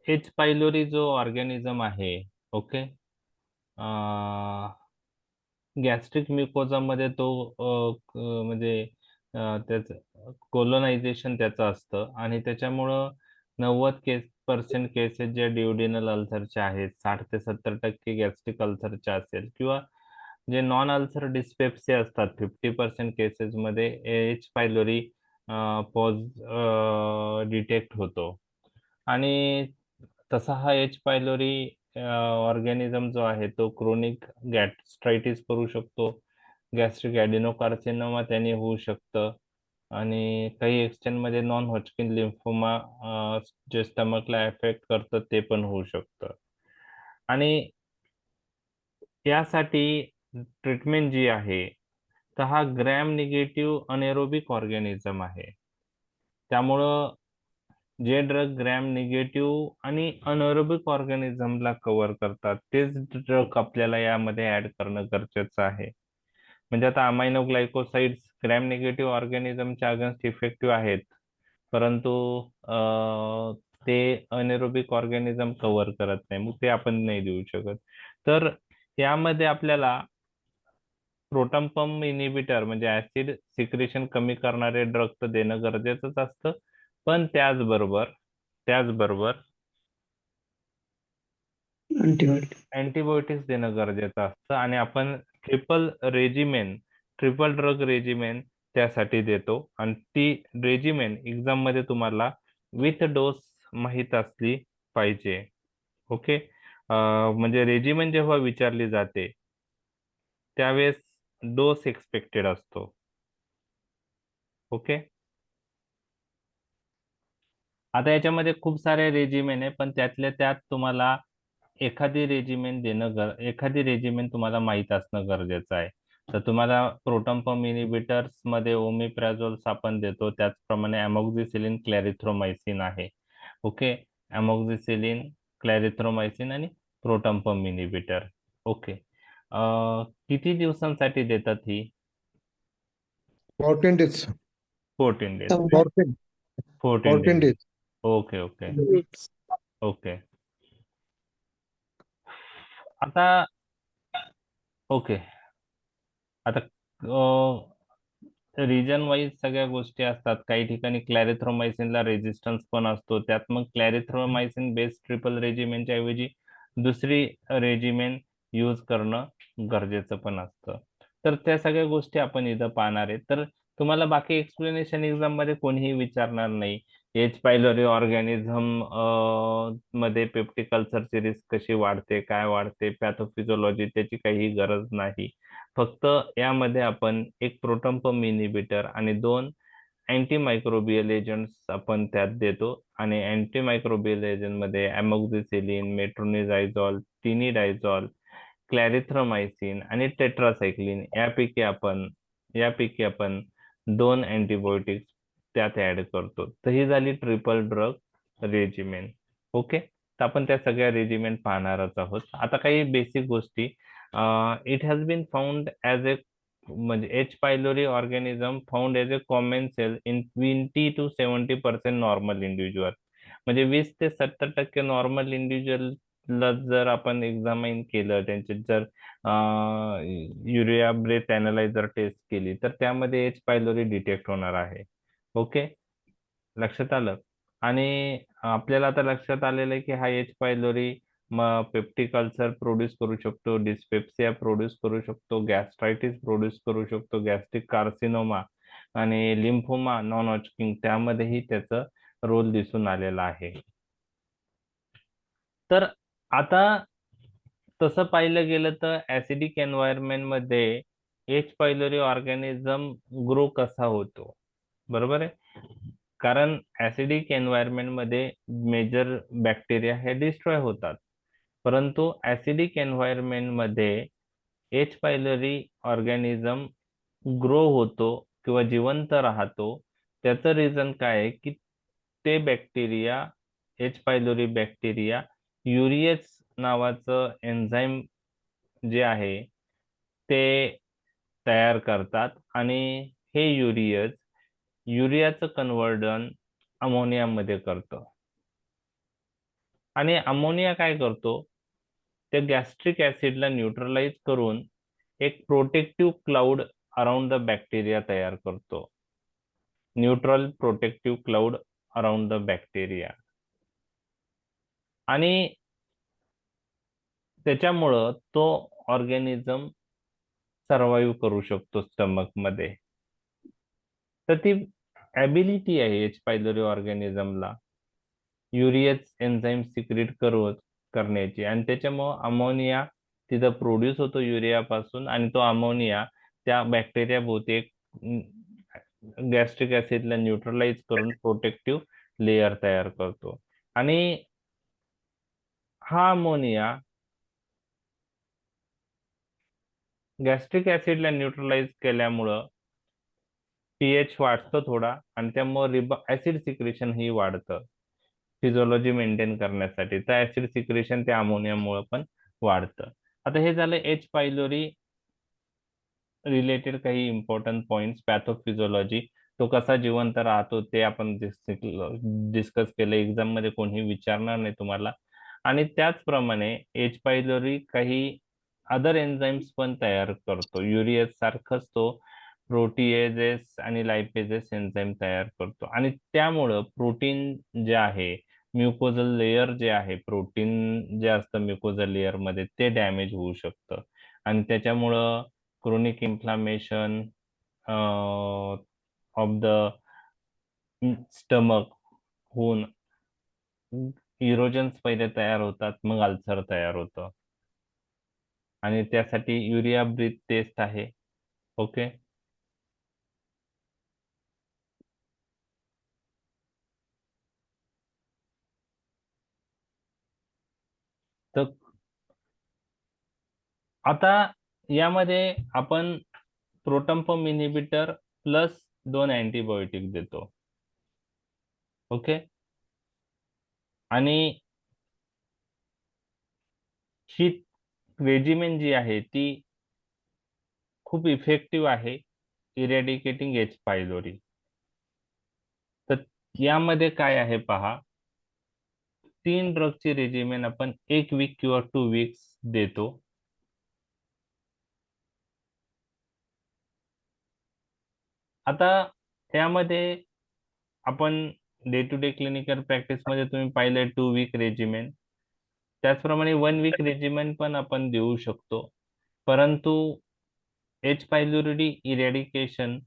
Speaker 1: एच पायलोरी जो ऑर्गॅनिझम आहे, ओके, गॅस्ट्रिक म्युकोजामध्ये तो म्हणजे त्याचं कोलोनायझेशन त्याचं असतं, आणि त्याच्यामुळं 90% केसेस ज्या ड्युओडेनल अल्सरच्या आहेत, 60 ते 70% गॅस्ट्रिक अल्सरच्या असेल, किंवा जे नॉन अल्सर डिस्पेप्सिया असतात 50% केसेसमध्ये एच पायलोरी पॉज डिटेक्ट होतो. आणि तसा हा एच पायलोरी ऑर्गॅनिझम जो आहे तो क्रोनिक गॅस्ट्रायटिस करू शकतो, गॅस्ट्रिक ॲडिनोकार्सिनोमा त्याने होऊ शकतं, आणि काही एक्सटेंटमध्ये नॉन हॉजकिन लिम्फोमा जे स्टमकला एफेक्ट करतं ते पण होऊ शकतं. आणि यासाठी ट्रीटमेंट जी आहे, तर हा ग्रॅम निगेटिव्ह अनेरोबिक ऑर्गॅनिझम आहे. त्यामुळं जे ड्रग ग्रॅम निगेटिव्ह आणि अनएरोबिक ऑर्गॅनिझमला कव्हर करतात तेच ड्रग आपल्याला यामध्ये ऍड करणं गरजेचं आहे. म्हणजे आता अमायनो ग्लायकोसाइड्स ग्रॅम निगेटिव्ह ऑर्गॅनिझमच्या अगेन्स्ट इफेक्टिव्ह आहेत, परंतु ते अनेरोबिक ऑर्गॅनिझम कव्हर करत नाही, मग ते आपण नाही देऊ शकत. तर यामध्ये आपल्याला प्रोटॉन पंप इनिबिटर म्हणजे ऍसिड सिक्रेशन कमी करणारे ड्रग तर देणं गरजेचंच असतं, पण त्याचबरोबर
Speaker 6: Antibiotic.
Speaker 1: अँटीबायोटिक्स देणं गरजेचं असतं. आणि आपण ट्रिपल ड्रग रेजिमेन त्यासाठी देतो, आणि ती रेजिमेन एक्झाम मध्ये तुम्हाला विथ डोस माहीत असली पाहिजे. ओके. म्हणजे रेजिमेन जेव्हा विचारली जाते त्यावेळेस डोस एक्सपेक्टेड असतो. ओके. आता याच्यामध्ये खूप सारे रेजिमेन आहे, पण त्यातल्या त्यात तुम्हाला एखादी रेजिमेन तुम्हाला माहीत असणं गरजेचं आहे. तर तुम्हाला प्रोटॉन पंप इनिबिटर्स मध्ये ओमिप्राझोल्स आपण देतो, त्याचप्रमाणे अमोक्झिसिलिन, क्लॅरिथ्रोमायसिन आहे. ओके. अमोक्झिसिलिन, क्लॅरिथ्रोमायसिन आणि प्रोटॉन पंप इनिबिटर. ओके. किती दिवसांसाठी देतात ही?
Speaker 4: 14 days.
Speaker 1: 14 days.
Speaker 4: 14.
Speaker 1: 14
Speaker 4: 14
Speaker 1: days.
Speaker 4: days.
Speaker 1: Okay okay
Speaker 2: weeks.
Speaker 1: Okay. आता ओके आता रिजन वाईज सगळ्या गोष्टी असतात. काही ठिकाणी क्लॅरिथ्रोमायसिनला रेजिस्टन्स पण असतो. त्यात मग क्लॅरिथ्रोमायसिन बेस्ड ट्रिपल रेजिमेनच्या ऐवजी दुसरी रेजिमेन यूज करणं गरजेचं पण असतं. तर त्या सगळ्या गोष्टी आपण इथं पाहणार आहे. तर तुम्हाला बाकी एक्सप्लेनेशन एक्झाम मध्ये कोणीही विचारणार नाही. एच पायलोरी ऑर्गॅनिझम मध्ये पेप्टिक अल्सरची रिस्क कशी वाढते, काय वाढते, पॅथोफिजिओलॉजी त्याची काही गरज नाही. फक्त यामध्ये आपण एक प्रोटॉन पंप इनिबिटर आणि 2 अँटी मायक्रोबियल एजंट्स आपण त्यात देतो. आणि अँटी मायक्रोबियल एजंट मध्ये अमोक्झिसिलिन, मेट्रोनिडायझॉल, तिनिडायझॉल, क्लॅरिथ्रोमायसिन आणि टेट्रासाइक्लिन यापैकी आपण 2 अँटीबायोटिक्स त्यात ऍड करतो. तर ही झाली ट्रिपल ड्रग रेजिमेन. ओके, तर आपण त्या सगळ्या रेजिमेन पाहणारच आहोत. आता काही बेसिक गोष्टी. It has been found as a म्हणजे H pylori organism found as a common cell in 20 to 70% normal individual. म्हणजे 20 ते 70% नॉर्मल इंडिव्हिज्युअलला जर आपण एक्झामाइन केलं, त्यांचे जर युरिया ब्रेथ अनालायझर टेस्ट केली, तर त्यामध्ये एच पायलोरी डिटेक्ट होणार आहे. ओके, लक्षात आलं. आणि आपल्याला आता लक्षात आलेलं आहे की हा H pylori peptic ulcer produce करू शकतो, डिस्पेप्सिया प्रोड्यूस करू शकतो, गॅस्ट्रायटिस प्रोड्यूस करू शकतो, गॅस्ट्रिक कार्सिनोमा आणि लिम्फोमा नॉन हॉजकिन त्यामध्येही त्याचा रोल दिसून आलेला आहे. तर आता तसं पाहिलं गेलं तर ऍसिडिक एन्व्हायरमेंट मध्ये एच पायलोरी ऑर्गॅनिझम ग्रो कसा होतो, बरोबर आहे. कारण ऍसिडिक एन्व्हायरमेंट मध्ये मेजर बॅक्टेरिया हे डिस्ट्रॉय होतात. परंतु ऍसिडिक एन्व्हायरमेंट मध्ये एच पायलोरी ऑर्गॅनिझम ग्रो होतो किंवा जिवंत राहतो. त्याचं रिझन काय आहे की ते बॅक्टेरिया, एच पायलोरी बॅक्टेरिया युरियस नावाचं एन्झाईम जे आहे ते तयार करतात आणि हे युरियाचं कन्व्हर्जन अमोनियामध्ये करतं. आणि अमोनिया काय करतो, त्या गॅस्ट्रिक ऍसिडला न्यूट्रलाइज करून एक protective cloud around the bacteria तयार करतो. Neutral protective cloud around the bacteria. आणि त्याच्यामुळं तो ऑर्गॅनिझम सर्वाईव्ह करू शकतो स्टमक मध्ये. तर ती ॲबिलिटी आहे एच पायलोरी ऑर्गॅनिझमला युरियस एन्झाईम सिक्रेट करण्याची. आणि त्याच्यामुळं अमोनिया तिथं प्रोड्यूस होतो युरियापासून आणि तो अमोनिया त्या बॅक्टेरिया भोवती गॅस्ट्रिक ऍसिडला न्यूट्रलाइज करून प्रोटेक्टिव्ह लेयर तयार करतो. आणि हा अमोनिया गॅस्ट्रिक ऍसिडला न्यूट्रलाइज केल्यामुळं पीएच वाढतं थोडा आणि त्यामुळे ऍसिड सिक्रेशन ही वाढतं फिजिओलॉजी मेंटेन करण्यासाठी. तर ऍसिड सिक्रेशन त्या अमोनियामुळे पण वाढतं. आता हे झालं एच पायलोरी रिलेटेड काही इम्पॉर्टंट पॉइंट्स. पॅथोफिजिओलॉजी, तो कसा जिवंत राहतो ते आपण डिस्कस केलं. एक्झाम मध्ये कोणी विचारणार नाही तुम्हाला. आणि त्याचप्रमाणे एच पायलोरी काही अदर एन्झाईम्स पण तयार करतो. युरियस सारखंच तो प्रोटीएजेस आणि लायपेजेस एन्झाईम तयार करतो. आणि त्यामुळं प्रोटीन जे आहे, म्युकोजल लेयर जे आहे, प्रोटीन जे असतं म्युकोजल लेयर मध्ये ते डॅमेज होऊ शकतं. आणि त्याच्यामुळं chronic inflammation of the stomach होऊन इरोजन्स पहिले तयार होतात, मग अल्सर तयार होतं. आणि त्यासाठी युरिया ब्रीथ टेस्ट आहे. ओके, तर आता यामध्ये आपण proton pump inhibitor plus 2 antibiotic देतो. ओके, आणि ही रेजिमेन जी आहे ती खूप इफेक्टिव्ह आहे. इरॅडिकेटिंग एच पायलोरी. तर यामध्ये काय आहे पहा, 3 ड्रगची रेजिमेन आपण 1 वीक किंवा 2 वीक्स देतो. आता त्यामध्ये आपण day to day clinical practice मध्ये तुम्ही पाहिलंय 2 वीक रेजिमेन, त्याचप्रमाणे 1 वीक रेजिमेन पण आपण देऊ शकतो. परंतु H pylori eradication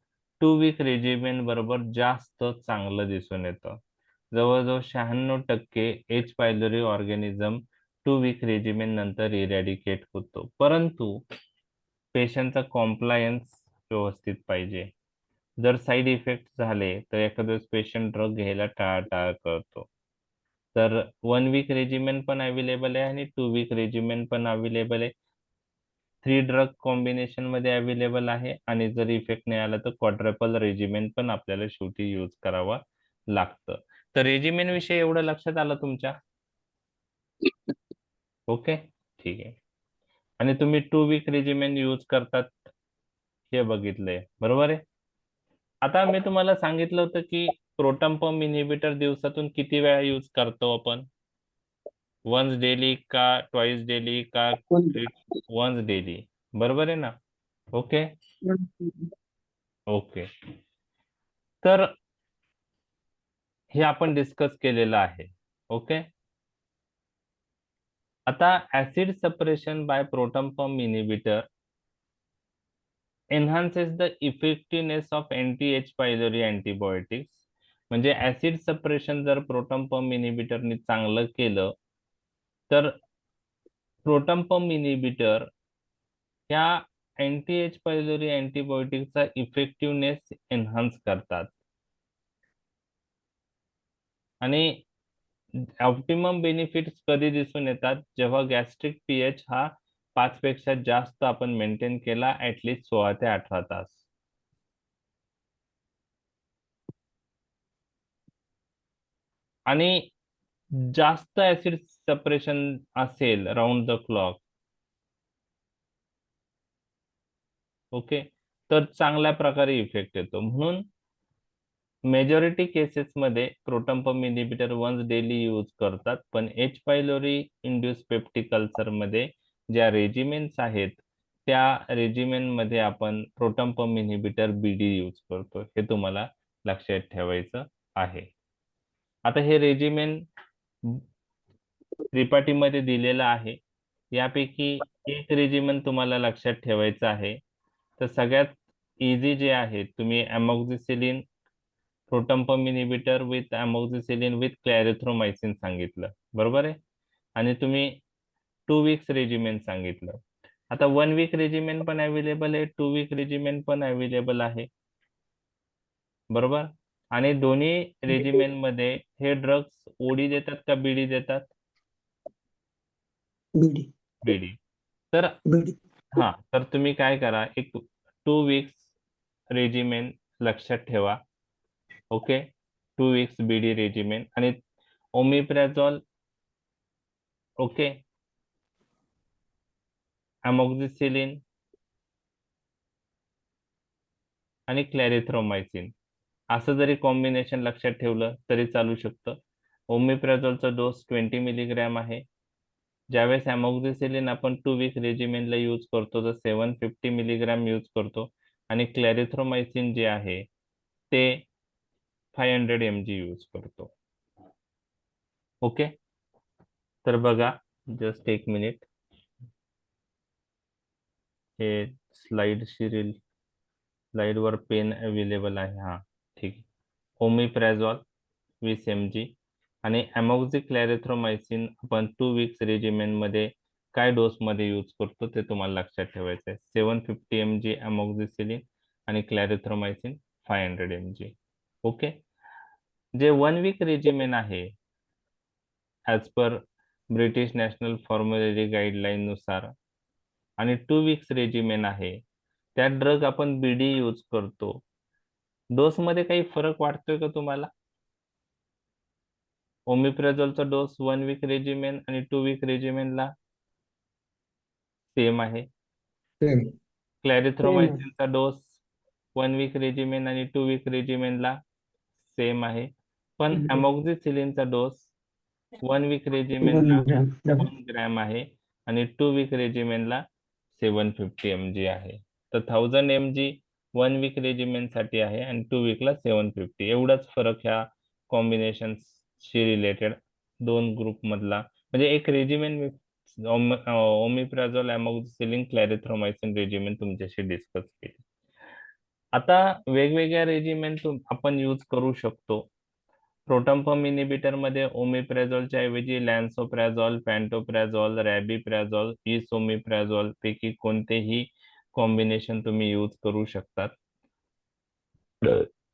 Speaker 1: 2 week regimen बरोबर जास्त चांगलं दिसून येतं. जवळजवळ 96% H pylori organism 2 week regimen नंतर इरॅडिकेट होतो. परंतु पेशंटचा कॉम्प्लायन्स व्यवस्थित पाहिजे. जर साईड इफेक्ट झाले तर एखाद्या वेळेस पेशंट ड्रग घ्यायला टाळाटाळ करतो. तर 1 वीक रेजिमेन पण अवेलेबल आहे आणि 2 वीक रेजिमेन पण अवेलेबल आहे. 3 ड्रग कॉम्बिनेशन मध्ये अवेलेबल आहे आणि जर इफेक्ट नाही आला तर क्वाड्रपल रेजिमेन पण आपल्याला शेवटी यूज करावा लागतं. तर रेजिमेन विषयी एवढं लक्षात आलं तुमच्या? ओके, ठीक आहे. आणि तुम्ही 2 वीक रेजिमेन यूज करतात हे बघितलंय, बरोबर आहे. आता मी तुम्हाला सांगितलं होतं की प्रोटॉन पंप इन्हिबिटर दिवसातून किती वेळा यूज करतो आपण? वन्स डेली का ट्वाइस डेली का वन्स डेली, बरोबर आहे ना? Okay okay. तर हे आपण डिस्कस केलेलं आहे. ओके. आता acid suppression by proton pump inhibitor enhances the effectiveness of anti H pylori antibiotics. म्हणजे ऍसिड सपरेशन जर प्रोटॉन पंप इन्हिबिटरने चांगलं केलं तर प्रोटॉन पंप इन्हिबिटर ह्या अँटी एच पायलोरी अँटीबायोटिकचा इफेक्टिव्हनेस एन्हान्स करतात आणि ऑप्टिमम बेनिफिट्स कधी दिसून येतात? जेव्हा गॅस्ट्रिक पीएच हा 5 पेक्षा जास्त आपण मेंटेन केला ऍटलिस्ट 16 ते 18 तास. आणि जास्त ऍसिड सपरेशन असेल राउंड द क्लॉक, ओके, तर चांगल्या प्रकारे इफेक्ट येतो. म्हणून मेजॉरिटी केसेस मध्ये proton pump inhibitor once daily use करतात. पण H pylori induced peptic ulcer मध्ये ज्या रेजिमेन्स आहेत त्या रेजिमेन मध्ये आपण proton pump inhibitor BD use करतो. हे तुम्हाला लक्षात ठेवायचं आहे. आता हे रेजिमेन त्रिपाठीमध्ये दिलेलं आहे. यापैकी एक रेजिमेन तुम्हाला लक्षात ठेवायचं आहे. तर सगळ्यात इझी जे आहे, तुम्ही amoxicillin proton pump inhibitor with amoxicillin with clarithromycin सांगितलं, बरोबर आहे. आणि तुम्ही 2 वीक्स रेजिमेन सांगितलं. आता 1 वीक रेजिमेन पण अवेलेबल आहे, 2 वीक रेजिमेन पण अवेलेबल आहे, बरोबर. आणि दोन्ही रेजिमेन मध्ये हे ड्रग्स ओडी देतात का बीडी देतात?
Speaker 6: बीडी
Speaker 1: बीडी. तर
Speaker 6: बीडी
Speaker 1: हा, तर तुम्ही काय करा, एक 2 वीक्स रेजिमेन लक्षात ठेवा. ओके, 2 वीक्स बीडी रेजिमेन आणि ओमिप्रेझॉल, ओके, अमॉक्झिसिलिन आणि क्लॅरिथ्रोमायसिन असं जरी कॉम्बिनेशन लक्षात ठेवलं तरी चालू शकतं. ओमिप्रेझॉलचा डोस 20 मिलीग्रॅम आहे. ज्यावेळेस अमॉक्झिसिलिन आपण 2 वीक रेजिमेनला यूज करतो तर 750 मिलीग्रॅम यूज करतो आणि क्लॅरिथ्रोमायसिन जे आहे ते 500 mg यूज करतो. ओके, तर बघा, जस्ट एक मिनिट, हे स्लाइडवर पेन अवेलेबल आहे. हा, ठीक. ओमिप्रेझॉल 20 mg आणि अमॉक्झी क्लॅरिथ्रोमायसिन आपण 2 वीक्स रेजिमेन मध्ये काय डोस मध्ये यूज करतो ते तुम्हाला लक्षात ठेवायचं आहे. 750 mg अमॉक्झिसिलिन आणि क्लॅरिथ्रोमायसिन 500 mg. ओके. जे 1 वीक रेजिमेन आहे as per British National Formulary guideline नुसार आणि 2 वीक्स रेजिमेन आहे, त्यात ड्रग आपण बीडी यूज करतो. डोस मध्ये काही फरक वाटतोय का तुम्हाला? ओमिप्रेझॉलचा डोस 1 वीक रेजिमेन आणि 2 वीक रेजिमेनला सेम आहे.
Speaker 4: सेम.
Speaker 1: क्लॅरिथ्रोमायसिनचा डोस 1 वीक रेजिमेन आणि 2 वीक रेजिमेनला सेम आहे, पण
Speaker 6: हम्म.
Speaker 1: अमॉक्झिसिलिनचा डोस 1 वीक
Speaker 6: 1
Speaker 1: रेजिमेनला
Speaker 6: ग्रॅम
Speaker 1: 1 ग्रॅम आहे आणि 2 वीक रेजिमेनला 750 mg आहे. तर 1000 mg 1 वीक रेजिमेनसाठी आहे आणि 2 वीकला 750. एवढाच फरक ह्या कॉम्बिनेशनशी रिलेटेड दोन ग्रुप मधला, म्हणजे एक रेजिमेन ओमिप्राझोल, अमॉक्झिसिलिन, क्लॅरिथ्रोमायसिन रेजिमेन तुमच्याशी डिस्कस केली. आता वेगवेगळ्या रेजिमेन आपण यूज करू शकतो. प्रोटॉन पंप इनिबिटर मध्ये ओमिप्राझोलच्या ऐवजी लॅन्सोप्राझोल, पॅन्टोप्राझोल, रॅबिप्राझोल, इसोमिप्राझोल पैकी कोणतेही कॉम्बिनेशन तुम्ही यूज करू शकतात.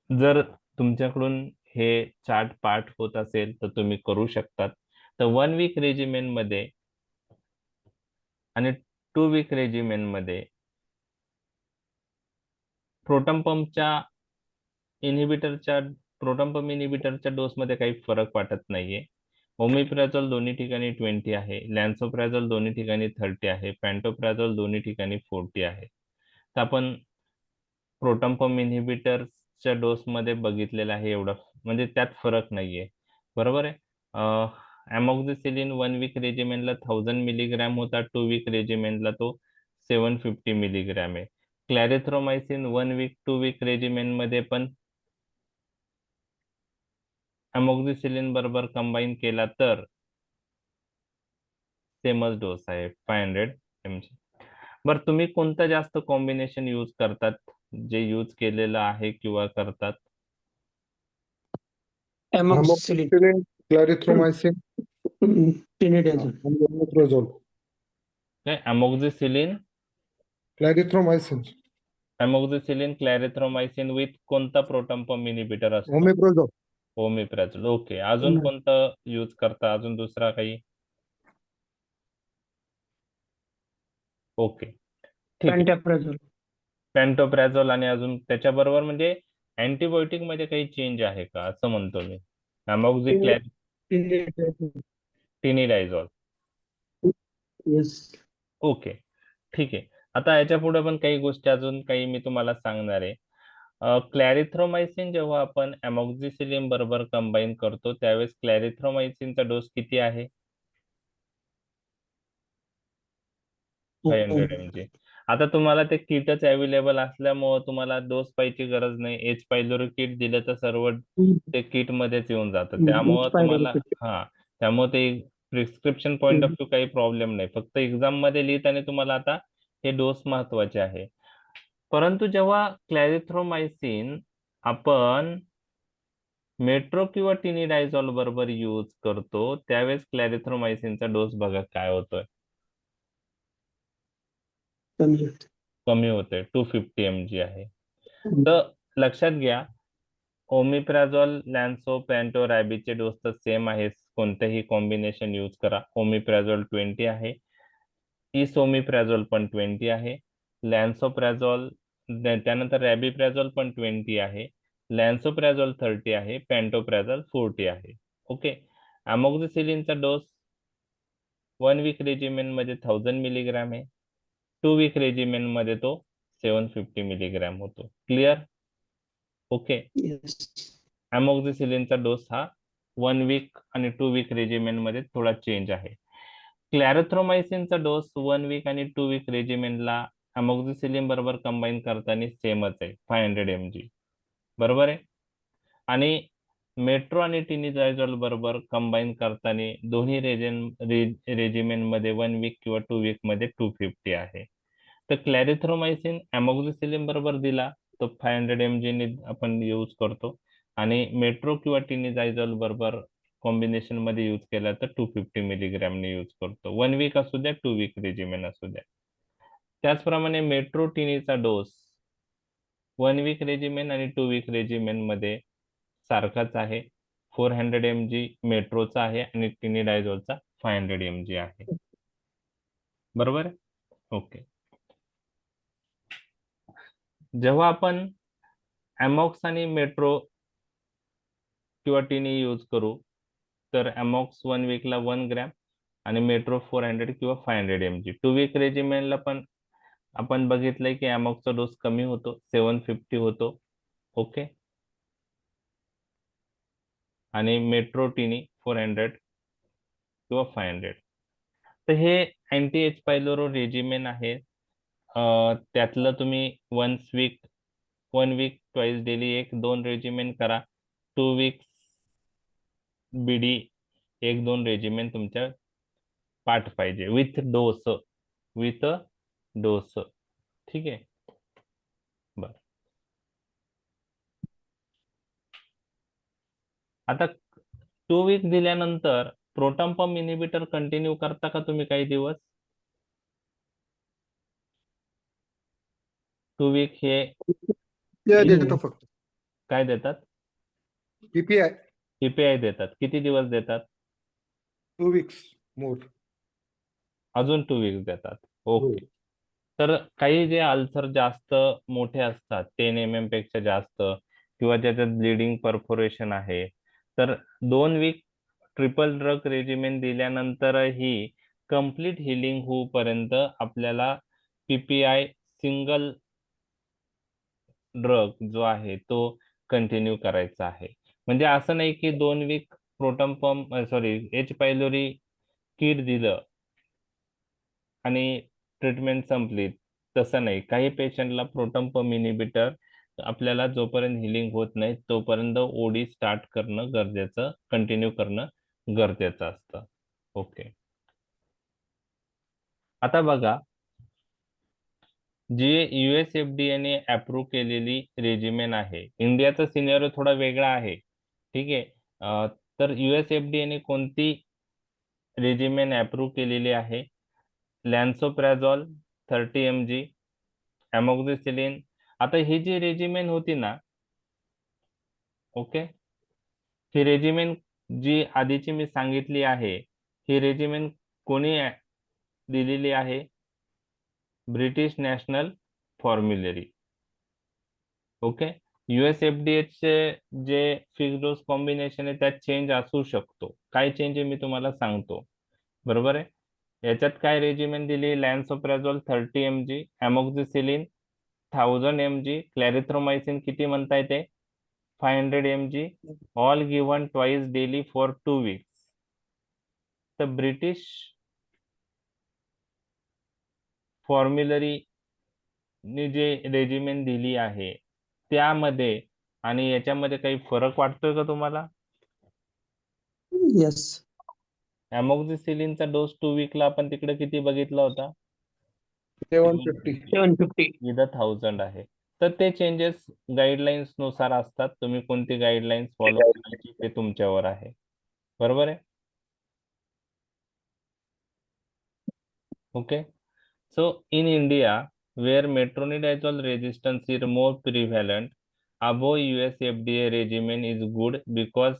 Speaker 1: जर तुमच्याकडून हे चार्ट पाठ होत असेल तर तुम्ही करू शकतात. तर 1 वीक रेजिमेन मध्ये आणि 2 वीक रेजिमेन मध्ये प्रोटॉन पंपच्या इनिबिटरच्या डोसमध्ये काही फरक वाटत नाहीये. ओमिप्राझोल दोन्ही ठिकाणी 20 आहे, लॅन्सोप्राझोल दोन्ही ठिकाणी 30 आहे, पॅन्टोप्राझोल दोन्ही ठिकाणी 40 आहे. तर आपण प्रोटॉन पंप इनिबिटरच्या डोसमध्ये बघितलेला आहे एवढा, म्हणजे त्यात फरक नाहीये, बरोबर आहे. अमॉक्झिसिलिन 1 वीक रेजिमेनला 1000 मिलीग्रॅम होता, 2 वीक रेजिमेनला तो 750 मिलीग्रॅम आहे. क्लॅरिथ्रोमायसिन 1 वीक 2 वीक रेजिमेन मध्ये पण अमॉक्झिसिलिन बरोबर कंबाईन केला तर सेमच डोस आहे 500 mg. बरं, तुम्ही कोणतं जास्त कॉम्बिनेशन यूज करतात, जे यूज केलेलं आहे किंवा करतात?
Speaker 6: Amoxicillin,
Speaker 4: Amoxicillin, clarithromycin,
Speaker 6: टिनिडाझोल,
Speaker 4: and omeprazole.
Speaker 1: काय अमॉक्झिसिलिन,
Speaker 4: Clarithromycin,
Speaker 1: क्लॅरिथ्रोमायसिन विथ कोणता प्रोटॉन पंप इनिबिटर असतो?
Speaker 4: omeprazole.
Speaker 1: ओमिप्राझोल. ओके, अजून कोणतं यूज करता? अजून दुसरा काही? ओके, ठीक आहे.
Speaker 6: पॅन्टॅप्राझोल,
Speaker 1: पॅन्टोप्राझोल आणि अजून त्याच्याबरोबर म्हणजे अँटीबायोटिक मध्ये काही चेंज आहे का असं म्हणतो मी. अमॉक्झिक्लॅरिन,
Speaker 6: टिनिडाझोल.
Speaker 1: टिनिडायझोल.
Speaker 6: येस.
Speaker 1: ओके, ठीक आहे. आता याच्या पुढे पण काही गोष्टी अजून काही मी तुम्हाला सांगणार आहे. क्लॅरिथ्रोमायसिन जेव्हा आपण अमॉक्झिसिलिन बरोबर कंबाईन करतो त्यावेळेस क्लॅरिथ्रोमायसिनचा डोस किती आहे? 500 mg. आता तुम्हाला ते किटच अवेलेबल असल्यामुळे तुम्हाला डोस पाहिजे गरज नाही. एच पायलोरी किट दिलं तर सर्व ते किट मध्येच येऊन जातं. त्यामुळे तुम्हाला त्यामुळे ते प्रिस्क्रिप्शन पॉइंट ऑफ व्ह्यू काही प्रॉब्लेम नाही. फक्त एक्झाम मध्ये लिहित आणि तुम्हाला आता हे डोस महत्वाचे आहे. परंतु जेव्हा क्लॅरिथ्रोमायसिन आपण मेट्रो किंवा टिनिडायझोल बरोबर यूज करतो त्यावेळेस क्लॅरिथ्रोमायसिनचा डोस बघा काय होतोय, कमी होते. 250 mg आहे. तर लक्षात घ्या, ओमिप्राझोल, लॅन्सो, पॅन्टो, रॅबीचे डोस तर सेम आहे. कोणतेही कॉम्बिनेशन यूज करा. ओमिप्राझोल 20 आहे, इसोमिप्राझोल पण 20 आहे, लॅन्सोप्राझोल त्यानंतर रॅबिप्राझोल पण 20 आहे, लॅन्सोप्राझोल 30 आहे, पॅन्टोप्राझोल 40 आहे. ओके. अमॉक्झिसिलिनचा डोस 1 वीक रेजिमेन मध्ये 1000 मिलीग्रॅम आहे, 2 वीक रेजिमेन मध्ये तो 750 मिलीग्रॅम होतो. क्लिअर? ओके. अमॉक्झिसिलिनचा डोस हा 1 वीक आणि 2 वीक रेजिमेन मध्ये थोडा चेंज आहे. क्लॅरिथ्रोमायसिनचा डोस 1 वीक आणि 2 वीक रेजिमेनला अमॉक्झिसिलिन बरोबर कंबाईन करताना सेमच आहे, 500 mg, बरोबर आहे. आणि मेट्रो आणि टिनिडायझोल बरोबर कंबाईन करताना दोन्ही रेजिमेन मध्ये 1 वीक किंवा 2 वीक मध्ये 250 आहे. तर क्लॅरिथ्रोमायसिन अमॉक्झिसिलिन बरोबर दिला तो 500 mg ने आपण यूज करतो आणि मेट्रो किंवा टिनिडायझोल बरोबर कॉम्बिनेशन मध्ये यूज केला तर 250 मिलीग्रॅम ने यूज करतो. 1 वीक असू द्या, 2 वीक रेजिमेन असू द्या. त्याचप्रमाणे मेट्रो टिनीचा डोस 1 वीक रेजिमेन आणि 2 वीक रेजिमेन मध्ये सारखाच आहे. 400 mg मेट्रोचा आहे आणि टिनिडायझोलचा 500 mg आहे, बरोबर आहे. ओके. जेव्हा आपण अमॉक्स आणि मेट्रो किंवा टिनी यूज करू तर अमॉक्स 1 वीकला 1 ग्रॅम आणि मेट्रो 400 किंवा 500 mg. 2 वीक रेजिमेनला पण आपण बघितलंय की अमोक्सचा डोस कमी होतो, 750 होतो. ओके. आणि मेट्रोटिनी 400 किंवा 500. तर हे अँटी एच पायलोरो रेजिमेन आहे. त्यातलं तुम्ही 1 वीक ट्वाइस डेली 1-2 रेजिमेन करा. 2 वीक्स बीडी 1-2 रेजिमेन तुमच्या पाठ पाहिजे विथ डोस. ठीक आहे. बर, आता 2 वीक दिल्यानंतर प्रोटॉन पंप इनिबिटर कंटिन्यू करता का तुम्ही काही दिवस? 2 वीक हे
Speaker 4: PPI देतो फक्त.
Speaker 1: काय देतात?
Speaker 4: PPI
Speaker 1: पीपीआय देतात. किती दिवस देतात?
Speaker 4: 2 weeks more.
Speaker 1: अजून 2 वीक्स देतात. ओके. तर काही जे अल्सर जास्त मोठे असतात 10 mm पेक्षा जास्त किंवा ज्याच्यात ब्लिडिंग परफोरेशन आहे, तर 2 वीक ट्रिपल ड्रग रेजिमेन दिल्यानंतरही कम्प्लीट हिलिंग होऊपर्यंत आपल्याला पीपीआय सिंगल ड्रग जो आहे तो कंटिन्यू करायचा आहे. म्हणजे असं नाही की 2 week proton pump H pylori kit दिलं आणि ट्रीटमेंट संपली, तसं नाही. काही पेशंटला प्रोटॉन पंप इनिबिटर आपल्याला जोपर्यंत हिलिंग होत नाही तोपर्यंत ओडी स्टार्ट करणं कंटिन्यू करणं गरजेचं असतं. ओके. आता बघा, जी USFDA ने अप्रूव्ह केलेली रेजिमेन आहे. इंडियाचा सिनेरियो थोडा वेगळा आहे. ठीक आहे. तर USFDA ने कोणती रेजिमेन अप्रूव्ह केलेली आहे? लॅन्सोप्राझोल 30 mg, अमोक्सिसिलिन. आता ही जी रेजिमेन होती ना, ओके, ही रेजिमेन जी आधीची मी सांगितली आहे, ही रेजिमेन कोणी दिलेली आहे? British National Formulary. Okay. USFDA चे जे फिक्स डोस कॉम्बिनेशन आहे त्यात चेंज असू शकतो. काय चेंज आहे मी तुम्हाला सांगतो. बरोबर आहे. याच्यात काय रेजिमेन दिली? लॅन्सोप्राझोल 30 mg, अमोक्सिसिलिन 1000 mg, क्लॅरिथ्रोमायसिन किती म्हणता येते? 500 mg, all given twice daily for 2 weeks. तर ब्रिटिश फॉर्म्युलरी ने जे रेजिमेन दिली आहे त्यामध्ये आणि याच्यामध्ये काही फरक वाटतोय का तुम्हाला?
Speaker 6: Yes.
Speaker 1: अमोक्सिसिलिनचा डोस 2 वीकला आपण तिकडे किती बघितला होता?
Speaker 4: 750.
Speaker 6: 750.
Speaker 1: इथं 1000 आहे. तर ते चेंजेस गाईडलाईन्स नुसार असतात. तुम्ही कोणती गाईडलाईन्स फॉलो करायची ते तुमच्यावर आहे. बरोबर आहे. Okay. So in India, where metronidazole resistance is more prevalent, above US FDA regimen is good because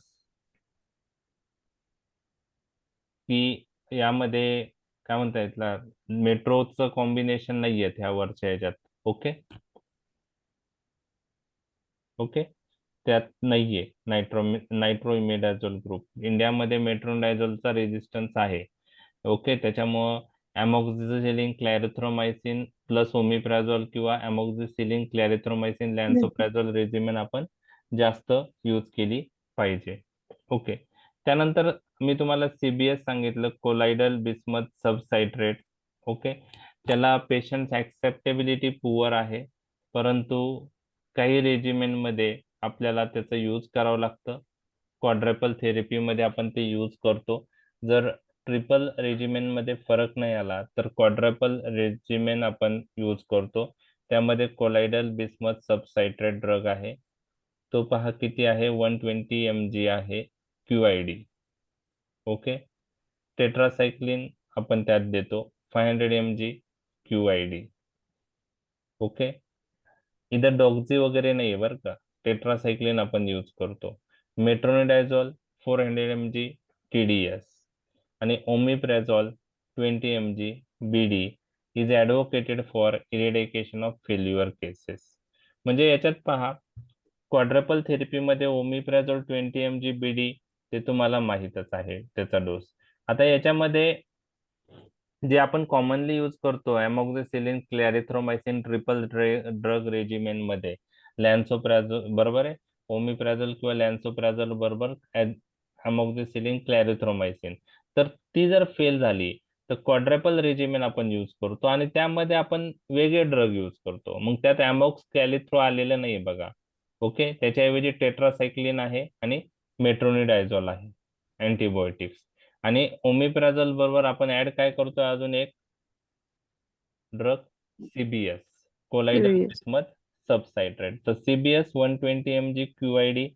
Speaker 1: की यामध्ये काय म्हणता येतला मेट्रोचं कॉम्बिनेशन नाही आहेत ह्या वरच्या ह्याच्यात. ओके. ओके. त्यात नाहीये नायट्रोइमेडाझोल ग्रुप. इंडियामध्ये मेट्रोनिडाझोलचा रेजिस्टन्स आहे. ओके. त्याच्यामुळं अमोक्सिसिलिन क्लॅरिथ्रोमायसिन प्लस ओमिप्राझोल किंवा अमोक्सिसिलिन क्लॅरिथ्रोमायसिन लॅन्सोप्राझोल रेजिमेन आपण जास्त यूज केली पाहिजे. ओके. त्यानंतर मी तुम्हाला CBS सांगितलं, कोलायडल बिस्मथ सबसायट्रेट. ओके. त्याला पेशंट ऍक्सेप्टेबिलिटी पुअर आहे, परंतु काही रेजिमेन मध्ये आपल्याला त्याचं यूज करावं लागतं. क्वाड्रपल थेरपीमध्ये आपण ते यूज करतो. जर ट्रिपल रेजिमेन मध्ये फरक नाही आला तर क्वाड्रपल रेजिमेन आपण यूज करतो. त्यामध्ये कोलायडल बिस्मथ सबसायट्रेट ड्रग आहे. तो पहा किती आहे? 120 mg आहे QID. ओके. टेट्रासायक्लिन आपण त्यात देतो 500 mg QID. ओके. इथं डॉक्झी वगैरे नाहीये बरं का. टेट्रासायक्लिन आपण यूज करतो. मेट्रोनिडाझोल 400 mg TDS आणि omeprazole 20 mg BD is advocated for eradication of failure cases. म्हणजे याच्यात पहा, क्वाड्रपल थेरपीमध्ये ओमिप्राझोल 20 mg BD ते तुम्हाला माहीतच आहे त्याचा डोस. आता याच्यामध्ये जे आपण कॉमनली यूज करतो अमोक्सिसिलिन, क्लॅरिथ्रोमायसिन ट्रिपल ड्रग रेजिमेन मध्ये लॅन्सोप्राझोल बरोबर आहे, ओमिप्राझोल किंवा लॅन्सोप्राझोल बरोबर अमोक्सिसिलिन, क्लॅरिथ्रोमायसिन. तर ती जर फेल झाली तर क्वाड्रपल रेजिमेन आपण यूज करतो आणि त्यामध्ये आपण वेगळे ड्रग यूज करतो. मग त्यात अमोक्स कॅलिथ्रो आलेलं नाही बघा. ओके, त्याच्याऐवजी टेट्रासायक्लिन आहे आणि मेट्रोनिडायझोल आहे अँटीबायोटिक्स. आणि ओमिप्राझोल बरोबर आपण ऍड काय करतो अजून एक drug CBS, colloidal
Speaker 2: CBS.
Speaker 1: Bismuth subcitrate. तर CBS 120 mg QID,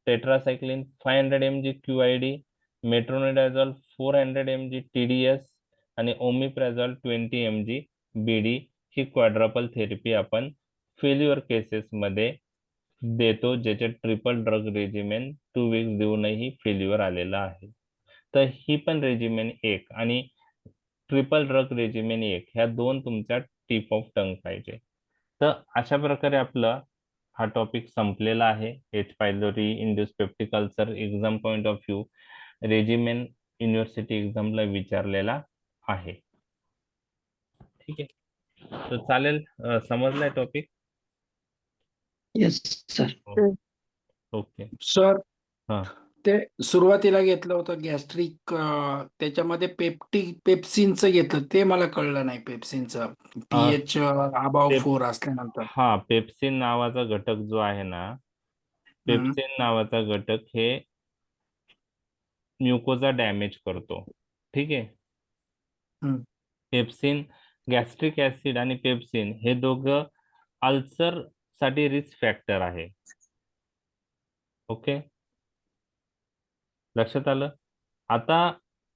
Speaker 1: tetracycline 500 mg QID, metronidazole 400 mg TDS आणि ओमिप्राझोल 20 mg BD ही क्वाड्रपल थेरपी आपण फेल्युअर केसेस मध्ये देतो, ज्याचे ट्रिपल ड्रग रेजिमेन 2 वीक्स देऊनही फेल्युअर आलेला आहे. तर ही पण रेजिमेन एक आणि ट्रिपल ड्रग रेजिमेन एक ह्या दोन तुमच्या टिप ऑफ टंग पाहिजे. तर अशा प्रकारे आपलं हा टॉपिक संपलेला आहे. H pylori induced peptic ulcer exam point of view regimen university एक्झामला विचारलेला आहे. ठीक आहे, तर चालेल. समजलाय topic?
Speaker 6: Yes, sir.
Speaker 1: Okay.
Speaker 7: Sir
Speaker 1: हा.
Speaker 7: ते सुरुवातीला घेतलं होतं गॅस्ट्रिक, त्याच्यामध्ये पेप्सिनचं घेतलं, ते मला कळलं नाही. पेप्सिनचं pH अबाव
Speaker 1: पेप-
Speaker 7: 4 असल्यानंतर.
Speaker 1: हा, पेप्सिन नावाचा घटक जो आहे ना, पेप्सिन नावाचा घटक हे म्युकोजा डॅमेज करतो. ठीक आहे.
Speaker 7: हम्म.
Speaker 1: पेप्सिन, गॅस्ट्रिक ऍसिड आणि पेप्सिन हे दोघं अल्सर साठी रिस्क फॅक्टर आहे. ओके, लक्षात आलं? आता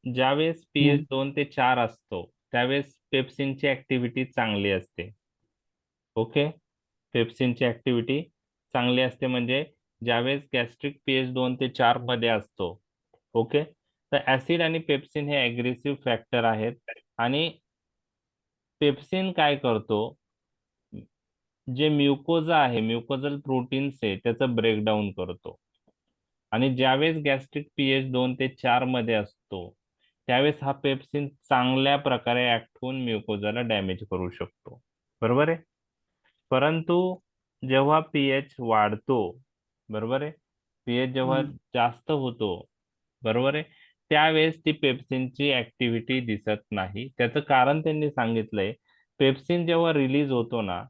Speaker 1: ज्यावेळेस pH 2 ते 4 असतो त्यावेळेस पेप्सिनची ऍक्टिव्हिटी चांगली असते. ओके, पेप्सिनची ऍक्टिव्हिटी चांगली असते म्हणजे ज्यावेळेस गॅस्ट्रिक pH 2 ते 4 मध्ये असतो. ओके, तर ऍसिड आणि पेप्सिन हे अग्रेसिव्ह फॅक्टर आहेत आणि पेप्सिन काय करतो, जे म्युकोजा आहे म्युकोजल प्रोटीन्स आहे त्याचं ब्रेकडाऊन करतो. आणि ज्यावेळेस गॅस्ट्रिक pH 2 ते 4 मध्ये असतो त्यावेळेस हा पेप्सिन चांगल्या प्रकारे ऍक्ट होऊन म्युकोजाला डॅमेज करू शकतो. बरोबर आहे. परंतु जेव्हा pH वाढतो, बरोबर आहे, pH जेव्हा जास्त होतो, बरोबर आहे, त्यावेळेस ती पेप्सिनची ऍक्टिव्हिटी दिसत नाही. त्याचं कारण त्यांनी सांगितलंय, पेप्सिन जेव्हा रिलीज होतो ना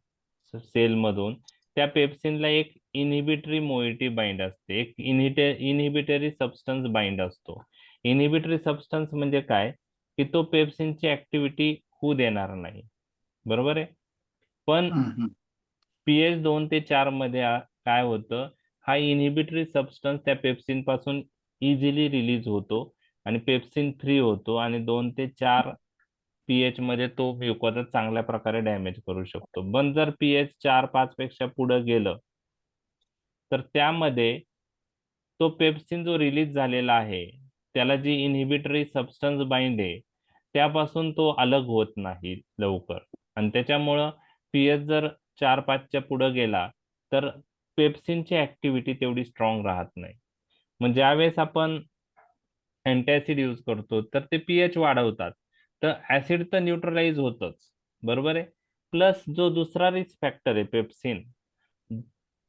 Speaker 1: सेल मधून, त्या पेप्सिनला एक इनहिबिटरी मोइटी बाइंड असते, एक इनहिबिटरी सबस्टन्स बाइंड असतो. इनहिबिटरी सबस्टन्स म्हणजे काय, की तो पेप्सिनची ऍक्टिव्हिटी होऊ देणार नाही. बरोबर आहे. पण pH 2 ते 4 मध्ये काय होतं, हा इनहिबिटरी सबस्टन्स त्या पेप्सिन पासून इझिली रिलीज होतो आणि पेप्सिन फ्री होतो आणि 2 ते 4 pH मध्ये तो म्युकोजा चांगल्या प्रकारे डॅमेज करू शकतो. पण जर pH 4-5 पेक्षा पुढे गेलं तर त्यामध्ये तो पेप्सिन जो रिलीज झालेला आहे त्याला जी इनहिबिटरी सबस्टन्स बाइंड आहे त्यापासून तो अलग होत नाही लवकर आणि त्याच्यामुळं pH जर 4-5च्या पुढे गेला तर पेप्सिनची ऍक्टिव्हिटी तेवढी स्ट्रॉंग राहत नाही. म्हणजे ज्यावेळेस आपण अँटॅसिड यूज करतो तर ते pH वाढवतात, तर ऍसिड तर न्यूट्रलाइज होतच, बरोबर आहे. प्लस जो दुसरा रिस्क फॅक्टर आहे पेप्सिन,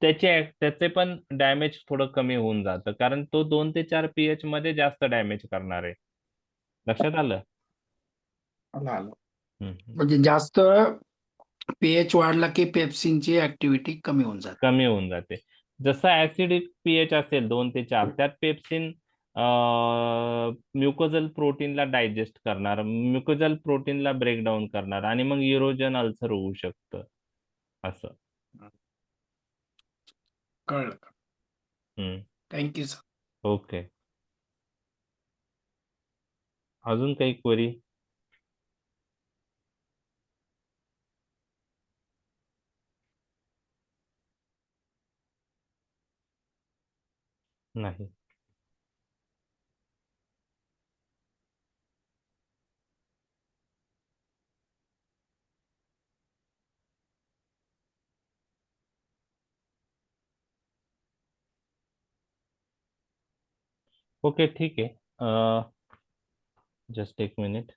Speaker 1: त्याचे पण डॅमेज थोडं कमी होऊन जातं कारण तो 2 ते 4 pH मध्ये जास्त डॅमेज करणार आहे. लक्षात आलं?
Speaker 7: आलं.
Speaker 1: हम्म.
Speaker 7: म्हणजे जास्त pH वाढला की पेप्सिनची ऍक्टिव्हिटी कमी होऊन जाते.
Speaker 1: कमी होऊन जाते. जसं ऍसिडिक pH असेल 2 ते 4 त्यात पेप्सिन म्युकोजल प्रोटीनला डायजेस्ट करणार, म्युकोजल प्रोटीनला ब्रेकडाऊन करणार आणि मग इरोजन अल्सर होऊ शकतं असं.
Speaker 7: कळलं. Thank you sir.
Speaker 1: ओके, अजून काही क्वेरी? नाही. ओके, ठीक आहे. जस्ट एक मिनिट.